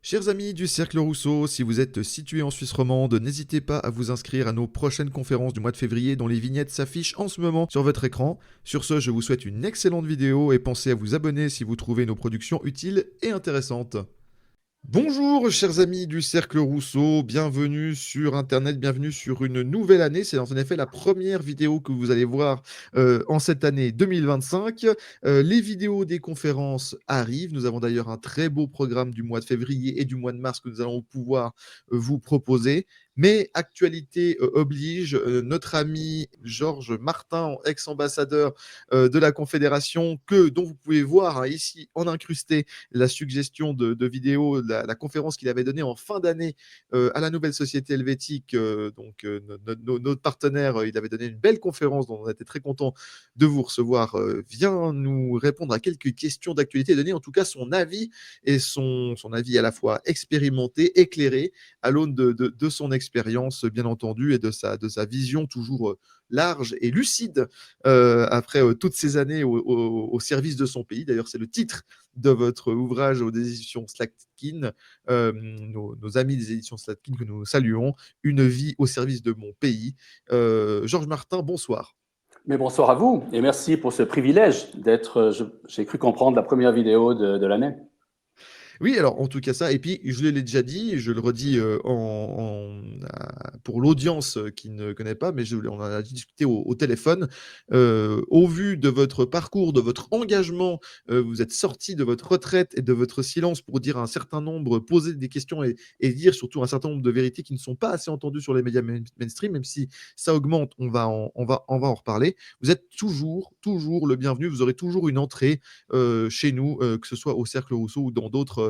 Chers amis du Cercle Rousseau, si vous êtes situés en Suisse romande, n'hésitez pas à vous inscrire à nos prochaines conférences du mois de février dont les vignettes s'affichent en ce moment sur votre écran. Sur ce, je vous souhaite une excellente vidéo et pensez à vous abonner si vous trouvez nos productions utiles et intéressantes. Bonjour chers amis du Cercle Rousseau, bienvenue sur Internet, bienvenue sur une nouvelle année. C'est en effet la première vidéo que vous allez voir en cette année 2025. Les vidéos des conférences arrivent. Nous avons d'ailleurs un très beau programme du mois de février et du mois de mars que nous allons pouvoir vous proposer. Mais actualité oblige, notre ami Georges Martin, ex-ambassadeur de la Confédération, dont vous pouvez voir ici en incrusté la suggestion de vidéo, la conférence qu'il avait donnée en fin d'année à la Nouvelle Société Helvétique. Notre partenaire, il avait donné une belle conférence dont on était très content de vous recevoir. Vient nous répondre à quelques questions d'actualité, donner en tout cas son avis et son avis à la fois expérimenté, éclairé, à l'aune de son expérience, bien entendu, et de sa vision toujours large et lucide après toutes ces années au service de son pays. D'ailleurs, c'est le titre de votre ouvrage aux éditions Slatkin, nos amis des éditions Slatkin que nous saluons, Une vie au service de mon pays. Georges Martin, bonsoir. Mais bonsoir à vous et merci pour ce privilège d'être, j'ai cru comprendre, la première vidéo de l'année. Oui, alors en tout cas ça, et puis je l'ai déjà dit, je le redis pour l'audience qui ne connaît pas, mais on en a discuté au téléphone. Au vu de votre parcours, de votre engagement, vous êtes sorti de votre retraite et de votre silence pour dire un certain nombre, poser des questions et dire surtout un certain nombre de vérités qui ne sont pas assez entendues sur les médias mainstream, même si ça augmente, on va en reparler. Vous êtes toujours le bienvenu, vous aurez toujours une entrée chez nous, que ce soit au Cercle Rousseau ou dans d'autres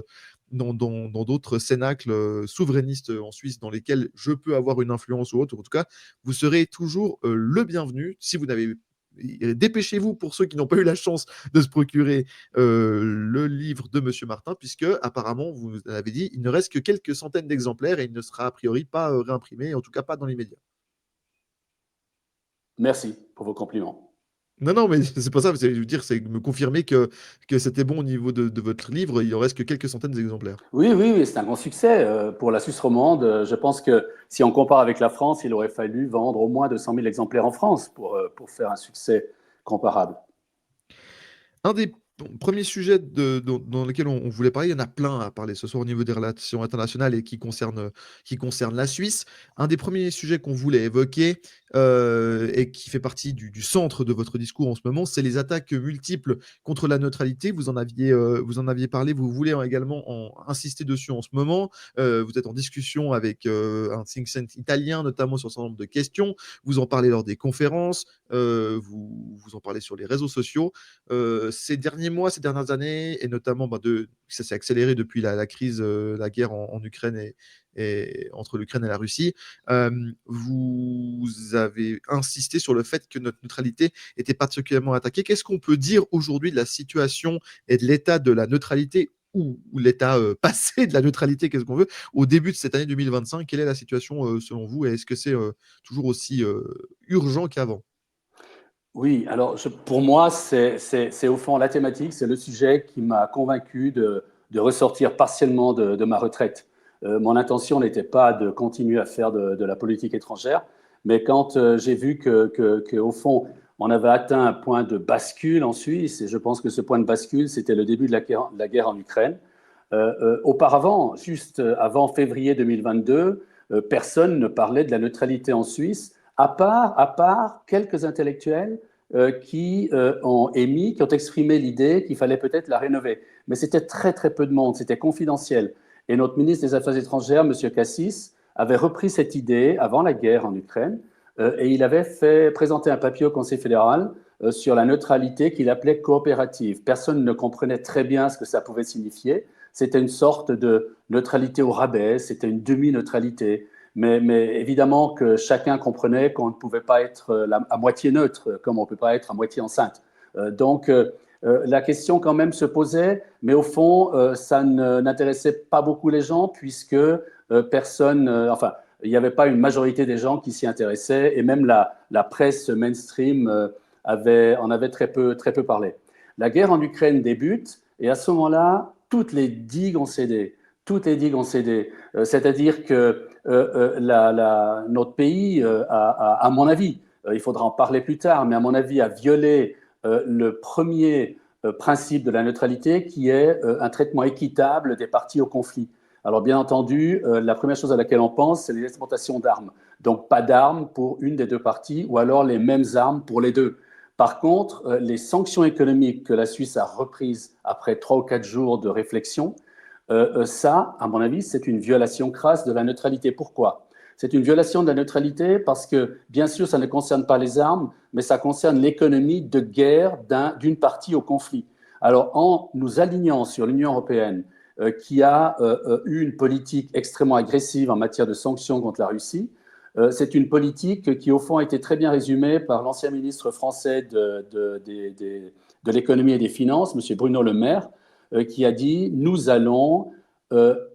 cénacles souverainistes en Suisse dans lesquels je peux avoir une influence ou autre. En tout cas, vous serez toujours le bienvenu. Si vous n'avez Dépêchez-vous pour ceux qui n'ont pas eu la chance de se procurer le livre de Monsieur Martin, puisque apparemment, vous l'avez dit, il ne reste que quelques centaines d'exemplaires et il ne sera a priori pas réimprimé, en tout cas pas dans l'immédiat. Merci pour vos compliments. Non, non, mais c'est pas ça, je veux dire, c'est me confirmer que c'était bon au niveau de votre livre, il en reste que quelques centaines d'exemplaires. Oui, oui, oui, c'est un grand succès pour la Suisse romande. Je pense que si on compare avec la France, il aurait fallu vendre au moins 200 000 exemplaires en France pour faire un succès comparable. Un des premiers sujets dans lesquels on voulait parler, il y en a plein à parler ce soir au niveau des relations internationales et qui concerne la Suisse. Un des premiers sujets qu'on voulait évoquer et qui fait partie du centre de votre discours en ce moment, c'est les attaques multiples contre la neutralité. Vous en aviez parlé, vous voulez également insister dessus en ce moment. Vous êtes en discussion avec un think tank italien, notamment sur un certain nombre de questions. Vous en parlez lors des conférences, vous en parlez sur les réseaux sociaux. Ces derniers mois, ces dernières années, et notamment ça s'est accéléré depuis la crise, la guerre en Ukraine et entre l'Ukraine et la Russie. Vous avez insisté sur le fait que notre neutralité était particulièrement attaquée. Qu'est-ce qu'on peut dire aujourd'hui de la situation et de l'état de la neutralité ou l'état passé de la neutralité, qu'est-ce qu'on veut, au début de cette année 2025? Quelle est la situation selon vous et est-ce que c'est toujours aussi urgent qu'avant? Oui, alors pour moi, c'est au fond la thématique, c'est le sujet qui m'a convaincu de ressortir partiellement de ma retraite. Mon intention n'était pas de continuer à faire de la politique étrangère, mais quand j'ai vu au fond, on avait atteint un point de bascule en Suisse, et je pense que ce point de bascule, c'était le début de la guerre en Ukraine. Auparavant, juste avant février 2022, personne ne parlait de la neutralité en Suisse, à part quelques intellectuels qui qui ont exprimé l'idée qu'il fallait peut-être la rénover. Mais c'était très très peu de monde, c'était confidentiel. Et notre ministre des Affaires étrangères, M. Cassis, avait repris cette idée avant la guerre en Ukraine et il avait fait présenter un papier au Conseil fédéral sur la neutralité qu'il appelait coopérative. Personne ne comprenait très bien ce que ça pouvait signifier. C'était une sorte de neutralité au rabais, c'était une demi-neutralité. Mais évidemment que chacun comprenait qu'on ne pouvait pas être à moitié neutre, comme on ne peut pas être à moitié enceinte. La question quand même se posait, mais au fond, ça n'intéressait pas beaucoup les gens puisque personne, enfin, il n'y avait pas une majorité des gens qui s'y intéressaient et même la presse mainstream en avait très peu parlé. La guerre en Ukraine débute et à ce moment-là, toutes les digues ont cédé. Tout est dit concédé. C'est-à-dire que notre pays, à mon avis, il faudra en parler plus tard, mais à mon avis, a violé le premier principe de la neutralité, qui est un traitement équitable des parties au conflit. Alors, bien entendu, la première chose à laquelle on pense, c'est les exportations d'armes. Donc, pas d'armes pour une des deux parties, ou alors les mêmes armes pour les deux. Par contre, les sanctions économiques que la Suisse a reprises après 3 ou 4 jours de réflexion, ça, à mon avis, c'est une violation crasse de la neutralité. Pourquoi? C'est une violation de la neutralité parce que, bien sûr, ça ne concerne pas les armes, mais ça concerne l'économie de guerre d'une partie au conflit. Alors, en nous alignant sur l'Union européenne, qui a eu une politique extrêmement agressive en matière de sanctions contre la Russie, c'est une politique qui, au fond, a été très bien résumée par l'ancien ministre français de l'économie et des finances, M. Bruno Le Maire, qui a dit « Nous allons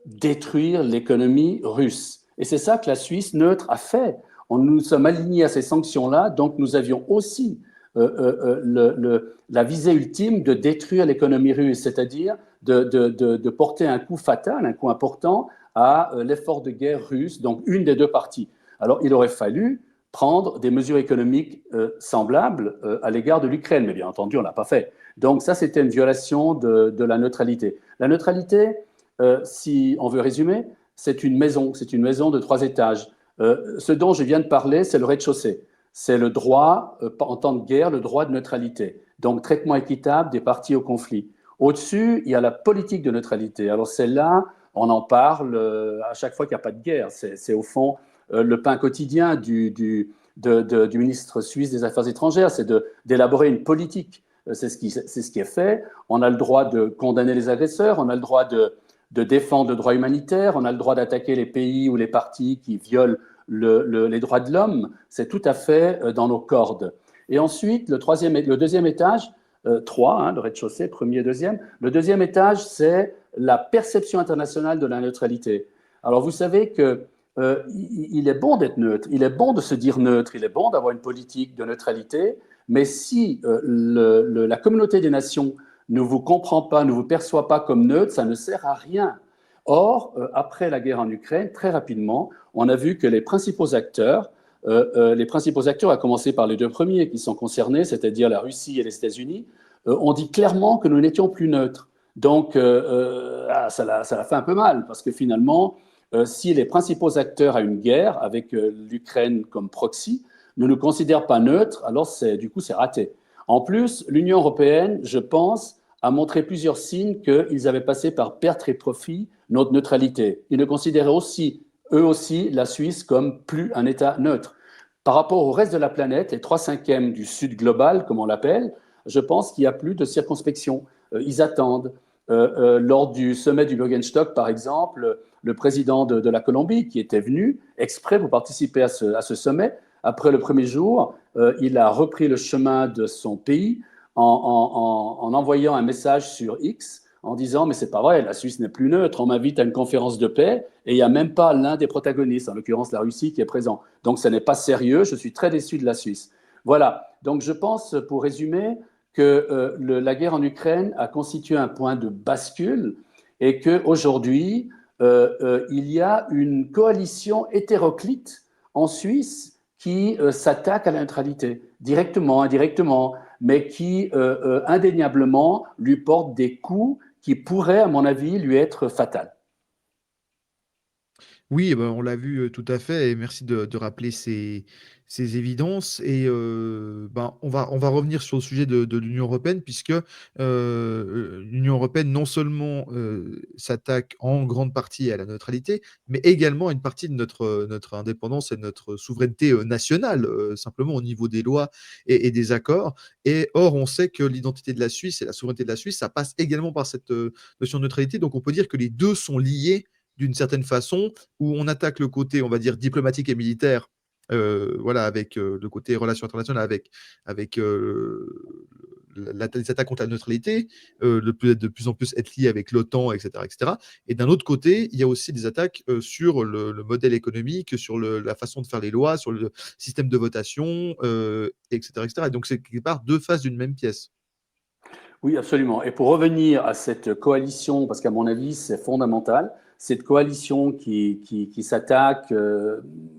détruire l'économie russe ». Et c'est ça que la Suisse neutre a fait. Nous sommes alignés à ces sanctions-là, donc nous avions aussi la visée ultime de détruire l'économie russe, c'est-à-dire de porter un coup fatal, un coup important à l'effort de guerre russe, donc une des deux parties. Alors il aurait fallu prendre des mesures économiques semblables à l'égard de l'Ukraine, mais bien entendu, on ne l'a pas fait. Donc ça, c'était une violation de la neutralité. La neutralité, si on veut résumer, c'est une maison de 3 étages. Ce dont je viens de parler, c'est le rez-de-chaussée. C'est le droit, en temps de guerre, le droit de neutralité. Donc, traitement équitable des parties au conflit. Au-dessus, il y a la politique de neutralité. Alors, celle-là, on en parle à chaque fois qu'il n'y a pas de guerre. C'est au fond le pain quotidien du ministre suisse des Affaires étrangères, c'est d'élaborer une politique. C'est ce qui est fait. On a le droit de condamner les agresseurs, on a le droit de défendre le droit humanitaire, on a le droit d'attaquer les pays ou les partis qui violent les droits de l'homme. C'est tout à fait dans nos cordes. Et ensuite, le deuxième étage, trois, hein, le rez-de-chaussée, premier et deuxième. Le deuxième étage, c'est la perception internationale de la neutralité. Alors, vous savez que il est bon d'être neutre, il est bon de se dire neutre, il est bon d'avoir une politique de neutralité, mais si la communauté des nations ne vous comprend pas, ne vous perçoit pas comme neutre, ça ne sert à rien. Or, après la guerre en Ukraine, très rapidement, on a vu que les principaux acteurs, à commencer par les deux premiers qui sont concernés, c'est-à-dire la Russie et les États-Unis, ont dit clairement que nous n'étions plus neutres. Donc, ça l'a fait un peu mal, parce que finalement, si les principaux acteurs à une guerre, avec l'Ukraine comme proxy, ne nous considèrent pas neutres, alors du coup, c'est raté. En plus, l'Union européenne, je pense, a montré plusieurs signes qu'ils avaient passé par perte et profit notre neutralité. Ils ne considéraient aussi, eux aussi, la Suisse comme plus un État neutre. Par rapport au reste de la planète, les 3/5 du Sud global, comme on l'appelle, je pense qu'il n'y a plus de circonspection. Ils attendent. Lors du sommet du Bürgenstock, par exemple, le président de la Colombie, qui était venu exprès pour participer à ce sommet, après le premier jour, il a repris le chemin de son pays en envoyant un message sur X en disant « Mais c'est pas vrai, la Suisse n'est plus neutre, on m'invite à une conférence de paix et il n'y a même pas l'un des protagonistes, en l'occurrence la Russie, qui est présent. Donc ce n'est pas sérieux, je suis très déçu de la Suisse. » Voilà, donc je pense, pour résumer, que la guerre en Ukraine a constitué un point de bascule et qu'aujourd'hui, il y a une coalition hétéroclite en Suisse qui s'attaque à la neutralité, directement, indirectement, mais qui indéniablement lui porte des coups qui pourraient, à mon avis, lui être fatals. Oui, eh ben, on l'a vu, tout à fait et merci de rappeler ces évidences et ben, on va revenir sur le sujet de l'Union européenne puisque, l'Union européenne non seulement, s'attaque en grande partie à la neutralité, mais également à une partie de notre indépendance et de notre souveraineté, nationale, simplement au niveau des lois et des accords et or, on sait que l'identité de la Suisse et la souveraineté de la Suisse, ça passe également par cette, notion de neutralité donc on peut dire que les 2 sont liés d'une certaine façon, où on attaque le côté, on va dire, diplomatique et militaire, voilà, avec le côté relations internationales, avec les attaques contre la neutralité, de plus en plus être lié avec l'OTAN, etc., etc. Et d'un autre côté, il y a aussi des attaques sur le modèle économique, sur la façon de faire les lois, sur le système de votation, etc., etc. Et donc, c'est quelque part deux faces d'une même pièce. Oui, absolument. Et pour revenir à cette coalition, parce qu'à mon avis, c'est fondamental, cette coalition qui s'attaque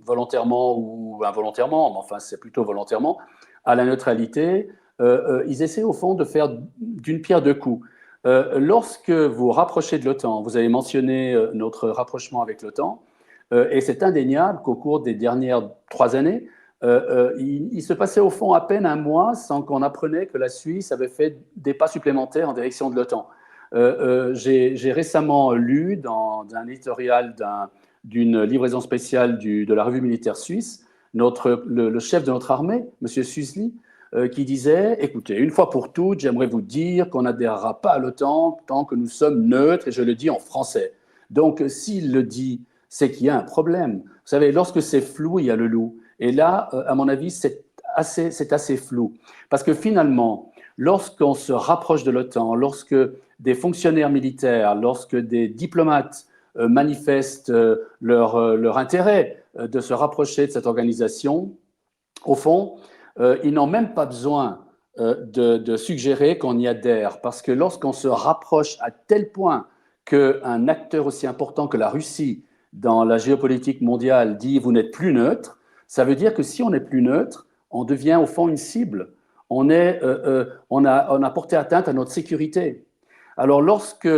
volontairement ou involontairement, mais enfin c'est plutôt volontairement, à la neutralité, ils essaient au fond de faire d'une pierre deux coups. Lorsque vous rapprochez de l'OTAN, vous avez mentionné notre rapprochement avec l'OTAN, et c'est indéniable qu'au cours des dernières 3 années, il se passait au fond à peine un mois sans qu'on apprenait que la Suisse avait fait des pas supplémentaires en direction de l'OTAN. J'ai récemment lu dans un éditorial d'une livraison spéciale de la revue militaire suisse, le chef de notre armée, M. Susli, qui disait « Écoutez, une fois pour toutes, j'aimerais vous dire qu'on n'adhérera pas à l'OTAN tant que nous sommes neutres, et je le dis en français. » Donc, s'il le dit, c'est qu'il y a un problème. Vous savez, lorsque c'est flou, il y a le loup. Et là, à mon avis, c'est assez flou. Parce que finalement, lorsqu'on se rapproche de l'OTAN, lorsque des fonctionnaires militaires, lorsque des diplomates manifestent leur intérêt de se rapprocher de cette organisation, au fond, ils n'ont même pas besoin de suggérer qu'on y adhère, parce que lorsqu'on se rapproche à tel point qu'un acteur aussi important que la Russie dans la géopolitique mondiale dit « vous n'êtes plus neutre », ça veut dire que si on n'est plus neutre, on devient au fond une cible. On a porté atteinte à notre sécurité. Alors lorsque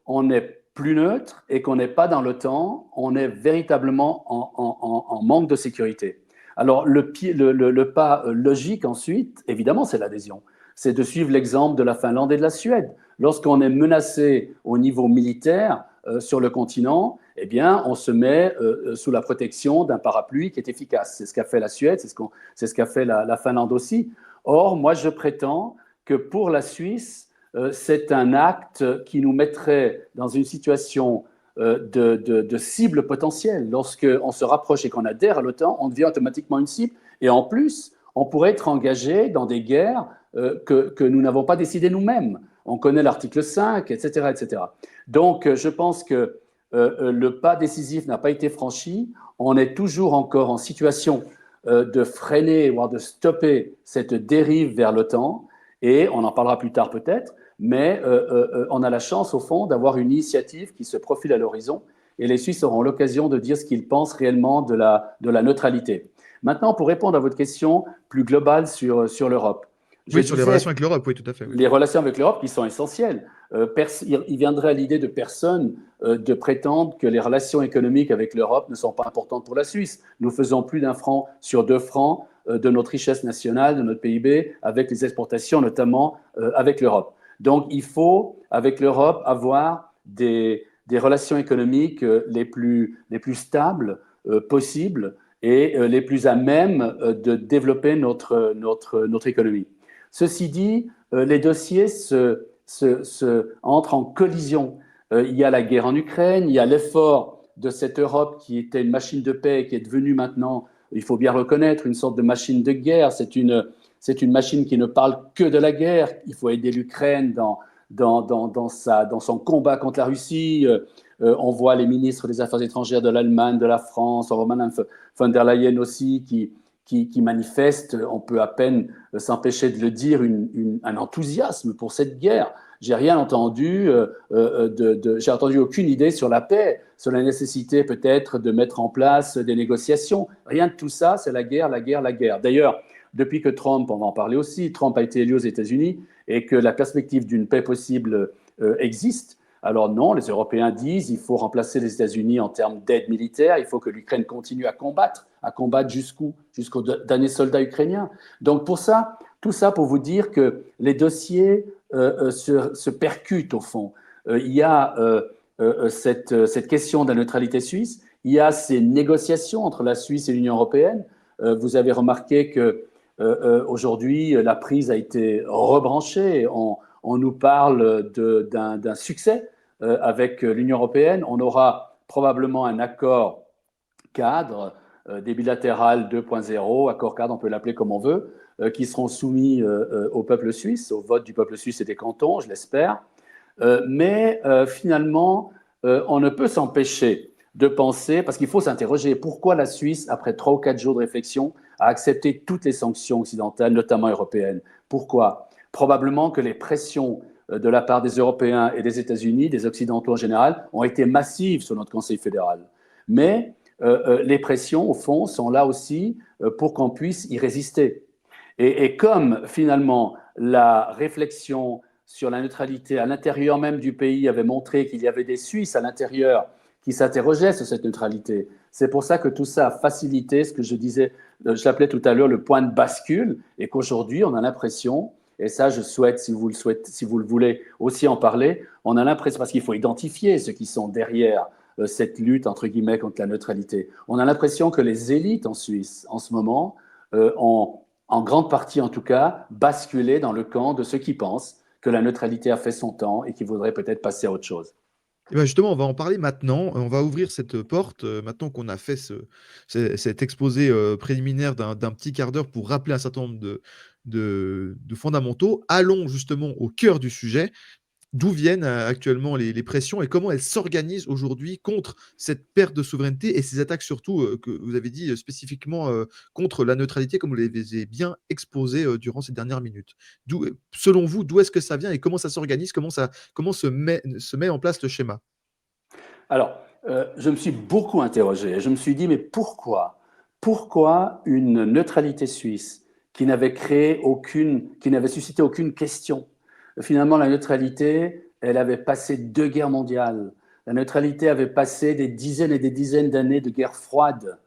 on n'est plus neutre et qu'on n'est pas dans l'OTAN, on est véritablement en manque de sécurité. Alors le pas logique ensuite, évidemment, c'est l'adhésion. C'est de suivre l'exemple de la Finlande et de la Suède. Lorsqu'on est menacé au niveau militaire sur le continent, eh bien, on se met sous la protection d'un parapluie qui est efficace. C'est ce qu'a fait la Suède, c'est ce qu'a fait la Finlande aussi. Or, moi, je prétends que pour la Suisse, c'est un acte qui nous mettrait dans une situation de cible potentielle. Lorsqu'on se rapproche et qu'on adhère à l'OTAN, on devient automatiquement une cible. Et en plus, on pourrait être engagé dans des guerres que nous n'avons pas décidées nous-mêmes. On connaît l'article 5, etc., etc. Donc, je pense que le pas décisif n'a pas été franchi. On est toujours encore en situation de freiner, voire de stopper cette dérive vers l'OTAN. Et on en parlera plus tard peut-être, mais on a la chance, au fond, d'avoir une initiative qui se profile à l'horizon. Et les Suisses auront l'occasion de dire ce qu'ils pensent réellement de la neutralité. Maintenant, pour répondre à votre question plus globale sur l'Europe. Oui, sur les relations avec l'Europe, oui, tout à fait. Oui. Les relations avec l'Europe qui sont essentielles. Il viendrait à l'idée de personne de prétendre que les relations économiques avec l'Europe ne sont pas importantes pour la Suisse. Nous faisons plus d'un franc sur 2 francs de notre richesse nationale, de notre PIB, avec les exportations, notamment avec l'Europe. Donc, il faut, avec l'Europe, avoir des relations économiques les plus stables possibles et les plus à même de développer notre économie. Ceci dit, les dossiers entrent en collision. Il y a la guerre en Ukraine, il y a l'effort de cette Europe qui était une machine de paix et qui est devenue maintenant, il faut bien reconnaître, une sorte de machine de guerre. C'est une machine qui ne parle que de la guerre. Il faut aider l'Ukraine dans son combat contre la Russie. On voit les ministres des Affaires étrangères de l'Allemagne, de la France, on voit Mme von der Leyen aussi qui manifeste, on peut à peine s'empêcher de le dire, un enthousiasme pour cette guerre. J'ai rien entendu, j'ai entendu aucune idée sur la paix, sur la nécessité peut-être de mettre en place des négociations. Rien de tout ça, c'est la guerre, la guerre, la guerre. D'ailleurs, depuis que Trump, on va en parler aussi, Trump a été élu aux États-Unis et que la perspective d'une paix possible existe, alors non, les Européens disent qu'il faut remplacer les États-Unis en termes d'aide militaire, il faut que l'Ukraine continue à combattre jusqu'où? Jusqu'au dernier soldat ukrainien. Donc pour ça, tout ça pour vous dire que les dossiers se percutent au fond. Il y a cette question de la neutralité suisse, il y a ces négociations entre la Suisse et l'Union européenne. Vous avez remarqué que aujourd'hui, la prise a été rebranchée. On nous parle d'un succès avec l'Union européenne. On aura probablement un accord cadre, des bilatérales 2.0, accord cadre, on peut l'appeler comme on veut, qui seront soumis au peuple suisse, au vote du peuple suisse et des cantons, je l'espère. Mais finalement, on ne peut s'empêcher de penser, parce qu'il faut s'interroger, pourquoi la Suisse, après 3 ou 4 jours de réflexion, a accepté toutes les sanctions occidentales, notamment européennes? Pourquoi? Probablement que les pressions de la part des Européens et des États-Unis, des Occidentaux en général, ont été massives sur notre Conseil fédéral. Mais les pressions, au fond, sont là aussi pour qu'on puisse y résister. Et comme finalement la réflexion sur la neutralité à l'intérieur même du pays avait montré qu'il y avait des Suisses à l'intérieur qui s'interrogeaient sur cette neutralité, c'est pour ça que tout ça a facilité ce que je disais, je l'appelais tout à l'heure le point de bascule, et qu'aujourd'hui on a l'impression, et ça je souhaite, si vous le voulez aussi en parler, on a l'impression, parce qu'il faut identifier ceux qui sont derrière cette lutte entre guillemets contre la neutralité. On a l'impression que les élites en Suisse en ce moment ont en grande partie en tout cas, basculer dans le camp de ceux qui pensent que la neutralité a fait son temps et qui voudraient peut-être passer à autre chose. Et ben justement, on va en parler maintenant. On va ouvrir cette porte, maintenant qu'on a fait cet exposé préliminaire d'un petit quart d'heure pour rappeler un certain nombre de fondamentaux. Allons justement au cœur du sujet. D'où viennent actuellement les pressions et comment elles s'organisent aujourd'hui contre cette perte de souveraineté et ces attaques surtout que vous avez dit spécifiquement contre la neutralité, comme vous l'avez bien exposé durant ces dernières minutes. Selon vous, d'où est-ce que ça vient et comment ça s'organise, comment se met en place le schéma? Alors, je me suis beaucoup interrogé. Je me suis dit, mais pourquoi? Pourquoi une neutralité suisse qui n'avait qui n'avait suscité aucune question? Finalement, la neutralité, elle avait passé 2 guerres mondiales. La neutralité avait passé des dizaines et des dizaines d'années de guerre froide.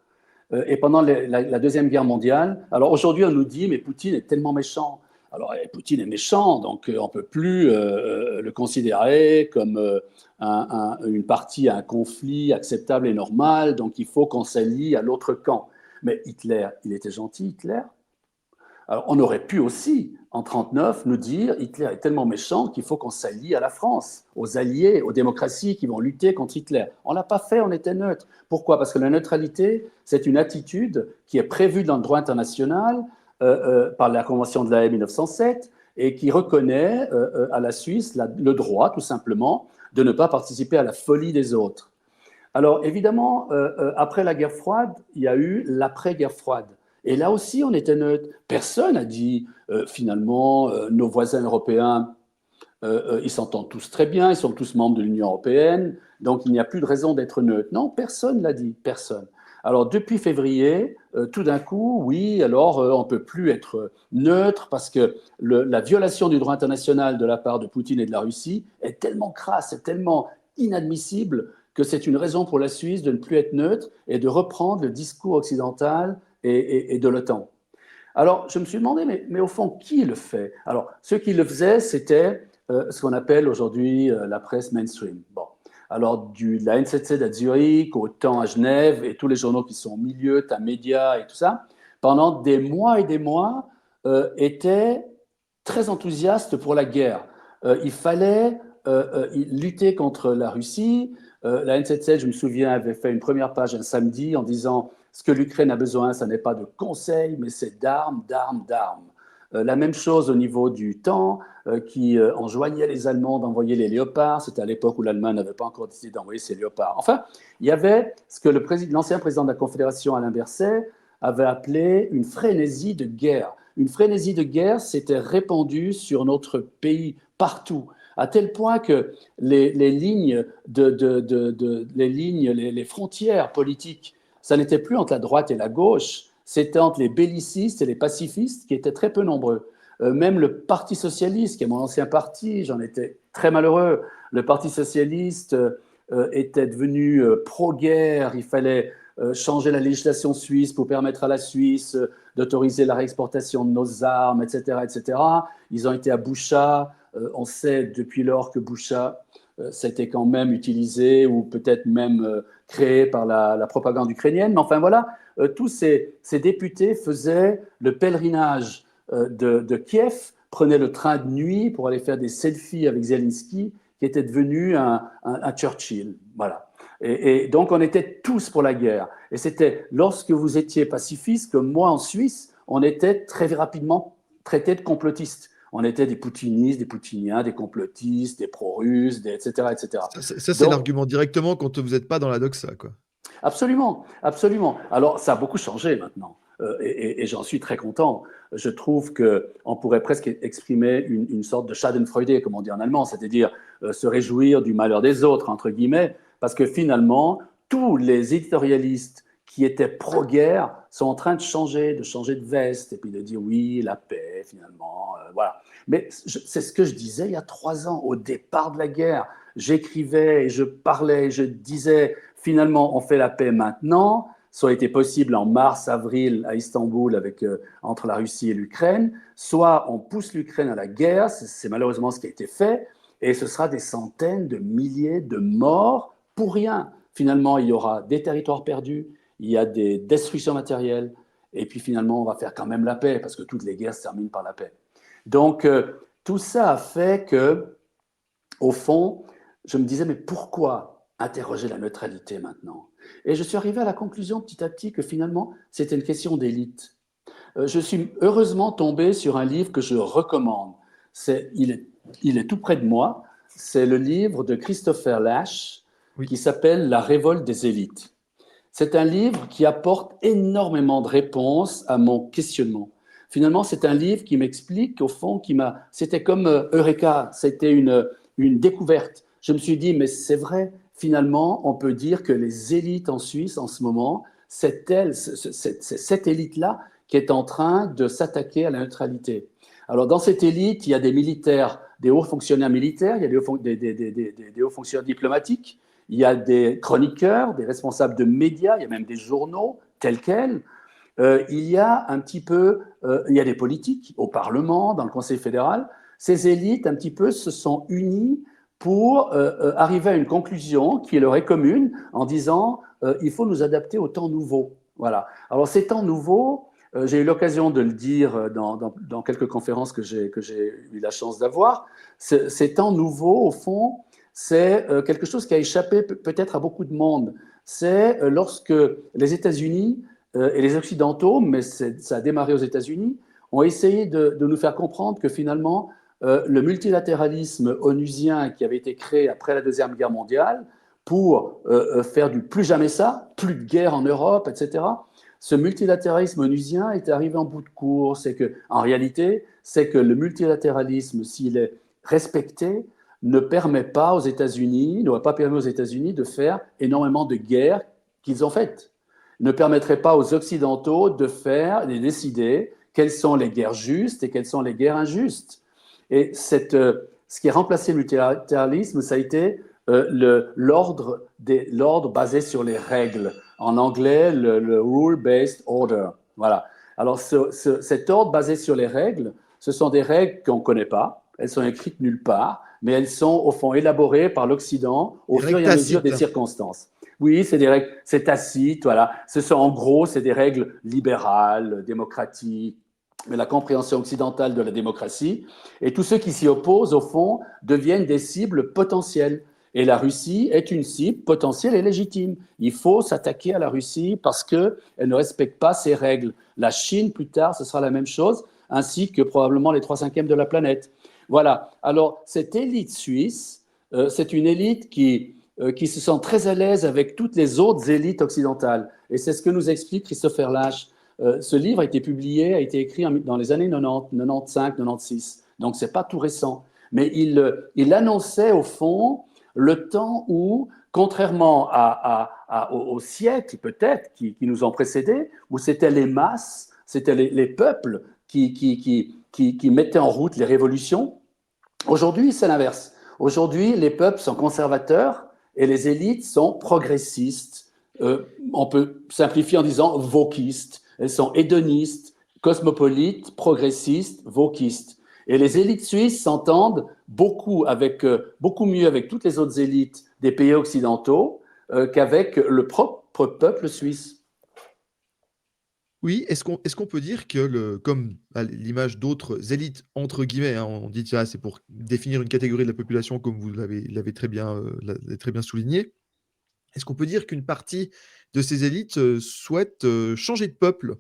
Et pendant la Deuxième Guerre mondiale, alors aujourd'hui on nous dit mais Poutine est tellement méchant. Alors Poutine est méchant, donc on ne peut plus le considérer comme une partie à un conflit acceptable et normal, donc il faut qu'on s'allie à l'autre camp. Mais Hitler, il était gentil, Hitler. Alors, on aurait pu aussi, en 1939, nous dire Hitler est tellement méchant qu'il faut qu'on s'allie à la France, aux alliés, aux démocraties qui vont lutter contre Hitler. On ne l'a pas fait, on était neutre. Pourquoi? Parce que la neutralité, c'est une attitude qui est prévue dans le droit international par la Convention de la Haye 1907 et qui reconnaît à la Suisse le droit, tout simplement, de ne pas participer à la folie des autres. Alors, évidemment, après la guerre froide, il y a eu l'après-guerre froide. Et là aussi, on était neutre. Personne n'a dit, finalement, nos voisins européens, ils s'entendent tous très bien, ils sont tous membres de l'Union européenne, donc il n'y a plus de raison d'être neutre. Non, personne l'a dit, personne. Alors, depuis février, tout d'un coup, oui, alors on ne peut plus être neutre parce que la violation du droit international de la part de Poutine et de la Russie est tellement crasse, est tellement inadmissible que c'est une raison pour la Suisse de ne plus être neutre et de reprendre le discours occidental et de l'OTAN. Alors, je me suis demandé, mais au fond, qui le fait? Alors, ceux qui le faisaient, c'était ce qu'on appelle aujourd'hui la presse mainstream. Bon. Alors, de la NZZ à Zurich, au Temps à Genève, et tous les journaux qui sont au milieu, Tamedia et tout ça, pendant des mois et des mois, étaient très enthousiastes pour la guerre. Il fallait lutter contre la Russie. La NZZ, je me souviens, avait fait une première page un samedi en disant ce que l'Ukraine a besoin, ce n'est pas de conseils, mais c'est d'armes, d'armes, d'armes. La même chose au niveau du temps, qui enjoignait les Allemands d'envoyer les léopards. C'était à l'époque où l'Allemagne n'avait pas encore décidé d'envoyer ses léopards. Enfin, il y avait ce que l'ancien président de la Confédération, Alain Berset, avait appelé une frénésie de guerre. Une frénésie de guerre s'était répandue sur notre pays partout, à tel point que les frontières politiques, ça n'était plus entre la droite et la gauche, c'était entre les bellicistes et les pacifistes qui étaient très peu nombreux. Même le Parti socialiste, qui est mon ancien parti, j'en étais très malheureux, le Parti socialiste était devenu pro-guerre, il fallait changer la législation suisse pour permettre à la Suisse d'autoriser la réexportation de nos armes, etc., etc. Ils ont été à Boucha. On sait depuis lors que Boucha, c'était quand même utilisé ou peut-être même créé par la propagande ukrainienne. Mais enfin voilà, tous ces députés faisaient le pèlerinage de Kiev, prenaient le train de nuit pour aller faire des selfies avec Zelensky, qui était devenu un Churchill. Voilà. Et donc, on était tous pour la guerre. Et c'était lorsque vous étiez pacifiste que moi, en Suisse, on était très rapidement traités de complotistes. On était des poutinistes, des poutiniens, des complotistes, des pro-russes, etc., etc. Ça, c'est Donc, l'argument directement quand vous n'êtes pas dans la doxa, quoi. absolument, absolument. Alors, ça a beaucoup changé maintenant. et j'en suis très content. Je trouve qu'on pourrait presque exprimer une sorte de Schadenfreude, comme on dit en allemand, c'est-à-dire se réjouir du malheur des autres, entre guillemets, parce que finalement, tous les éditorialistes qui étaient pro-guerre sont en train de changer de veste, et puis de dire oui, la paix, finalement, voilà. Mais c'est ce que je disais il y a 3 ans, au départ de la guerre. J'écrivais, et je parlais, je disais, finalement, on fait la paix maintenant. Ça aurait été possible en mars, avril à Istanbul entre la Russie et l'Ukraine. Soit on pousse l'Ukraine à la guerre, c'est malheureusement ce qui a été fait, et ce sera des centaines de milliers de morts pour rien. Finalement, il y aura des territoires perdus, il y a des destructions matérielles, et puis finalement, on va faire quand même la paix, parce que toutes les guerres se terminent par la paix. Donc, tout ça a fait que, au fond, je me disais, mais pourquoi interroger la neutralité maintenant? Et je suis arrivé à la conclusion petit à petit que finalement, c'était une question d'élite. Je suis heureusement tombé sur un livre que je recommande. Il est tout près de moi. C'est le livre de Christopher Lasch Oui. qui s'appelle La révolte des élites. C'est un livre qui apporte énormément de réponses à mon questionnement. Finalement, c'est un livre qui m'explique, au fond, c'était comme Eureka, c'était une découverte. Je me suis dit, mais c'est vrai, finalement, on peut dire que les élites en Suisse, en ce moment, c'est cette élite-là qui est en train de s'attaquer à la neutralité. Alors, dans cette élite, il y a des militaires, des hauts fonctionnaires militaires, il y a des hauts fonctionnaires diplomatiques, il y a des chroniqueurs, des responsables de médias, il y a même des journaux tels quels. Il y a un petit peu, il y a des politiques au Parlement, dans le Conseil fédéral. Ces élites, un petit peu, se sont unies pour arriver à une conclusion qui leur est commune en disant il faut nous adapter aux temps nouveaux. Voilà. Alors, ces temps nouveaux, j'ai eu l'occasion de le dire dans quelques conférences que j'ai eu la chance d'avoir. Ces temps nouveaux, au fond, c'est quelque chose qui a échappé peut-être à beaucoup de monde. C'est lorsque les États-Unis et les Occidentaux, mais ça a démarré aux États-Unis, ont essayé de nous faire comprendre que finalement, le multilatéralisme onusien qui avait été créé après la Deuxième Guerre mondiale pour faire du plus jamais ça, plus de guerre en Europe, etc., ce multilatéralisme onusien est arrivé en bout de course. En réalité, c'est que le multilatéralisme, s'il est respecté, ne permet pas aux États-Unis, n'aurait pas permis aux États-Unis de faire énormément de guerres qu'ils ont faites. Ne permettrait pas aux Occidentaux de décider quelles sont les guerres justes et quelles sont les guerres injustes. Et ce qui a remplacé le multilatéralisme, ça a été l'ordre basé sur les règles. En anglais, le rule-based order. Voilà. Alors, cet ordre basé sur les règles, ce sont des règles qu'on ne connaît pas, elles sont écrites nulle part, mais elles sont au fond élaborées par l'Occident au fur et à mesure des circonstances. Oui, c'est des règles, c'est tacite, voilà. En gros, c'est des règles libérales, démocratiques, mais la compréhension occidentale de la démocratie. Et tous ceux qui s'y opposent, au fond, deviennent des cibles potentielles. Et la Russie est une cible potentielle et légitime. Il faut s'attaquer à la Russie parce qu'elle ne respecte pas ses règles. La Chine, plus tard, ce sera la même chose, ainsi que probablement les 3/5 de la planète. Voilà. Alors, cette élite suisse, c'est une élite qui se sent très à l'aise avec toutes les autres élites occidentales. Et c'est ce que nous explique Christopher Lasch. Ce livre a été publié, a été écrit dans les années 90, 95, 96. Donc, ce n'est pas tout récent. Mais il annonçait, au fond, le temps où, contrairement aux siècles, peut-être, qui nous ont précédés, où c'était les masses, c'était les peuples qui mettaient en route les révolutions, aujourd'hui, c'est l'inverse. Aujourd'hui, les peuples sont conservateurs et les élites sont progressistes. On peut simplifier en disant wokistes. Elles sont hédonistes, cosmopolites, progressistes, wokistes. Et les élites suisses s'entendent beaucoup mieux avec toutes les autres élites des pays occidentaux qu'avec le propre peuple suisse. Oui, est-ce qu'on peut dire que, comme à l'image d'autres élites, entre guillemets, hein, on dit tiens, c'est pour définir une catégorie de la population, comme vous l'avez très bien souligné. Est-ce qu'on peut dire qu'une partie de ces élites souhaite changer de peuple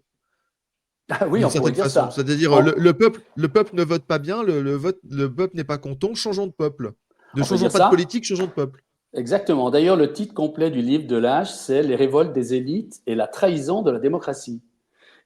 Ah oui, d'une on pourrait certaine dire façon? ça. C'est-à-dire le peuple ne vote pas bien, le peuple n'est pas content, changeons de peuple. Ne On peut changeons dire pas de ça. politique, changeons de peuple. Exactement. D'ailleurs, le titre complet du livre de Lasch, c'est Les révoltes des élites et la trahison de la démocratie.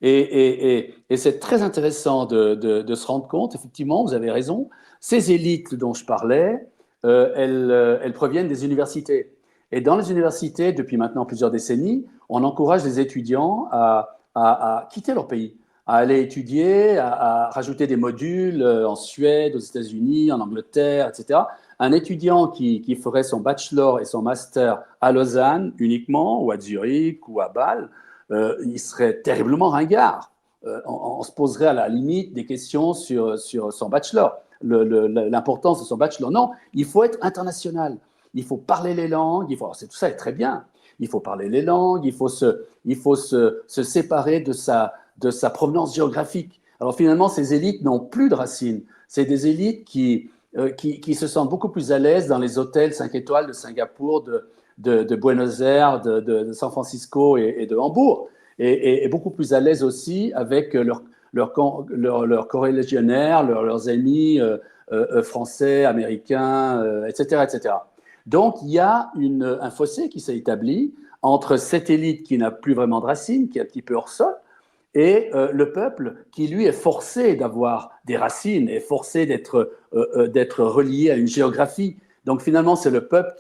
Et c'est très intéressant de se rendre compte, effectivement, vous avez raison, ces élites dont je parlais, elles proviennent des universités. Et dans les universités, depuis maintenant plusieurs décennies, on encourage les étudiants à quitter leur pays, à aller étudier, à rajouter des modules en Suède, aux États-Unis, en Angleterre, etc. Un étudiant qui ferait son bachelor et son master à Lausanne uniquement, ou à Zurich, ou à Bâle, il serait terriblement ringard. On se poserait à la limite des questions sur son bachelor, l'importance de son bachelor. Non, il faut être international. Il faut parler les langues. Tout ça est très bien. Il faut parler les langues. Il faut se séparer de sa provenance géographique. Alors finalement, ces élites n'ont plus de racines. C'est des élites qui se sentent beaucoup plus à l'aise dans les hôtels 5 étoiles de Singapour, de Buenos Aires, de San Francisco et de Hambourg, et beaucoup plus à l'aise aussi avec leurs corrélégionnaires, leurs amis français, américains, etc., etc. Donc, il y a un fossé qui s'est établi entre cette élite qui n'a plus vraiment de racines, qui est un petit peu hors sol, et le peuple qui, lui, est forcé d'avoir des racines, est forcé d'être relié à une géographie. Donc, finalement, c'est le peuple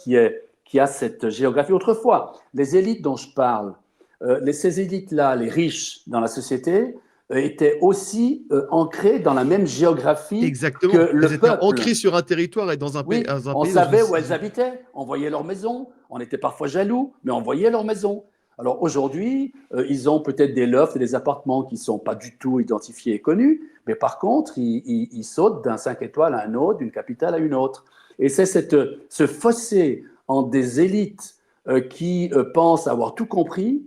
qui a cette géographie. Autrefois, les élites dont je parle, ces élites-là, les riches dans la société, étaient aussi ancrées dans la même géographie Exactement. que Elles le étaient peuple. ancrées sur un territoire et Oui, dans un on pays, dans une... savait où elles habitaient, on voyait leur maison, on était parfois jaloux, mais on voyait leur maison. Alors aujourd'hui, ils ont peut-être des lofts et des appartements qui ne sont pas du tout identifiés et connus, mais par contre, ils sautent d'un 5 étoiles à un autre, d'une capitale à une autre. Et c'est ce fossé entre des élites qui pensent avoir tout compris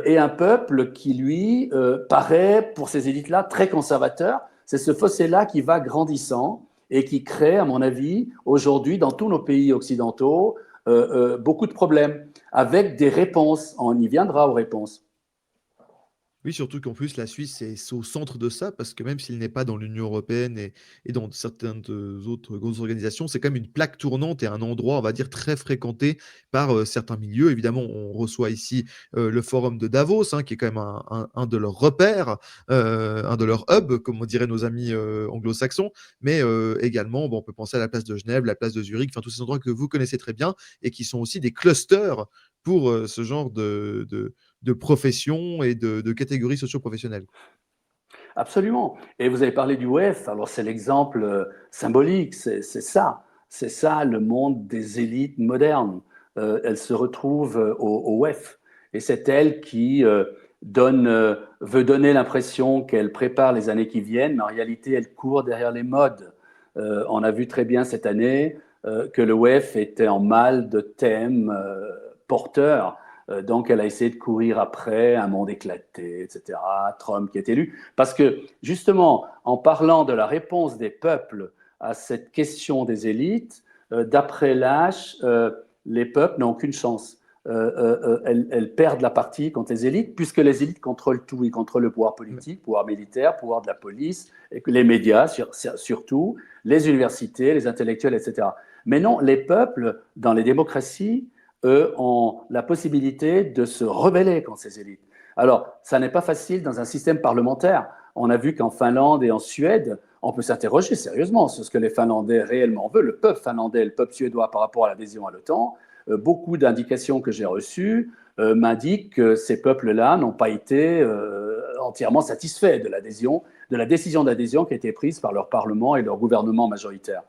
et un peuple qui, lui, paraît, pour ces élites-là, très conservateur. C'est ce fossé-là qui va grandissant et qui crée, à mon avis, aujourd'hui, dans tous nos pays occidentaux, beaucoup de problèmes, avec des réponses. On y viendra aux réponses. Oui, surtout qu'en plus, la Suisse est au centre de ça, parce que même s'il n'est pas dans l'Union européenne et dans certaines autres grosses organisations, c'est quand même une plaque tournante et un endroit, on va dire, très fréquenté par certains milieux. Évidemment, on reçoit ici le forum de Davos, hein, qui est quand même un de leurs repères, un de leurs hubs, comme on dirait nos amis anglo-saxons, mais également, bon, on peut penser à la place de Genève, la place de Zurich, enfin tous ces endroits que vous connaissez très bien et qui sont aussi des clusters pour ce genre de professions et de catégories socio-professionnelles. Absolument. Et vous avez parlé du WEF, alors c'est l'exemple symbolique, c'est ça. C'est ça le monde des élites modernes. Elles se retrouvent au WEF. Et c'est elle qui veut donner l'impression qu'elle prépare les années qui viennent, mais en réalité, elle court derrière les modes. On a vu très bien cette année que le WEF était en mal de thèmes porteurs. Donc, elle a essayé de courir après un monde éclaté, etc. Trump qui est élu. Parce que, justement, en parlant de la réponse des peuples à cette question des élites, d'après Lach, les peuples n'ont aucune chance. Elles perdent la partie contre les élites, puisque les élites contrôlent tout. Ils contrôlent le pouvoir politique, le pouvoir militaire, le pouvoir de la police, et les médias surtout, les universités, les intellectuels, etc. Mais non, les peuples, dans les démocraties, eux, ont la possibilité de se rebeller contre ces élites. Alors, ça n'est pas facile dans un système parlementaire. On a vu qu'en Finlande et en Suède, on peut s'interroger sérieusement sur ce que les Finlandais réellement veulent, le peuple finlandais et le peuple suédois par rapport à l'adhésion à l'OTAN. Beaucoup d'indications que j'ai reçues m'indiquent que ces peuples-là n'ont pas été entièrement satisfaits de la décision d'adhésion qui a été prise par leur Parlement et leur gouvernement majoritaire.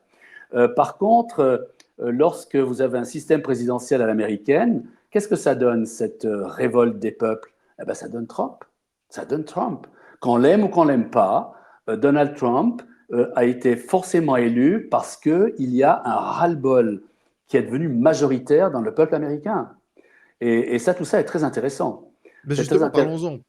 Par contre, lorsque vous avez un système présidentiel à l'américaine, qu'est-ce que ça donne, cette révolte des peuples? Eh bien, ça donne Trump. Ça donne Trump. Qu'on l'aime ou qu'on l'aime pas, Donald Trump a été forcément élu parce qu'il y a un ras-le-bol qui est devenu majoritaire dans le peuple américain. Et ça, tout ça est très intéressant. Mais C'est très justement, intéressant. parlons-en.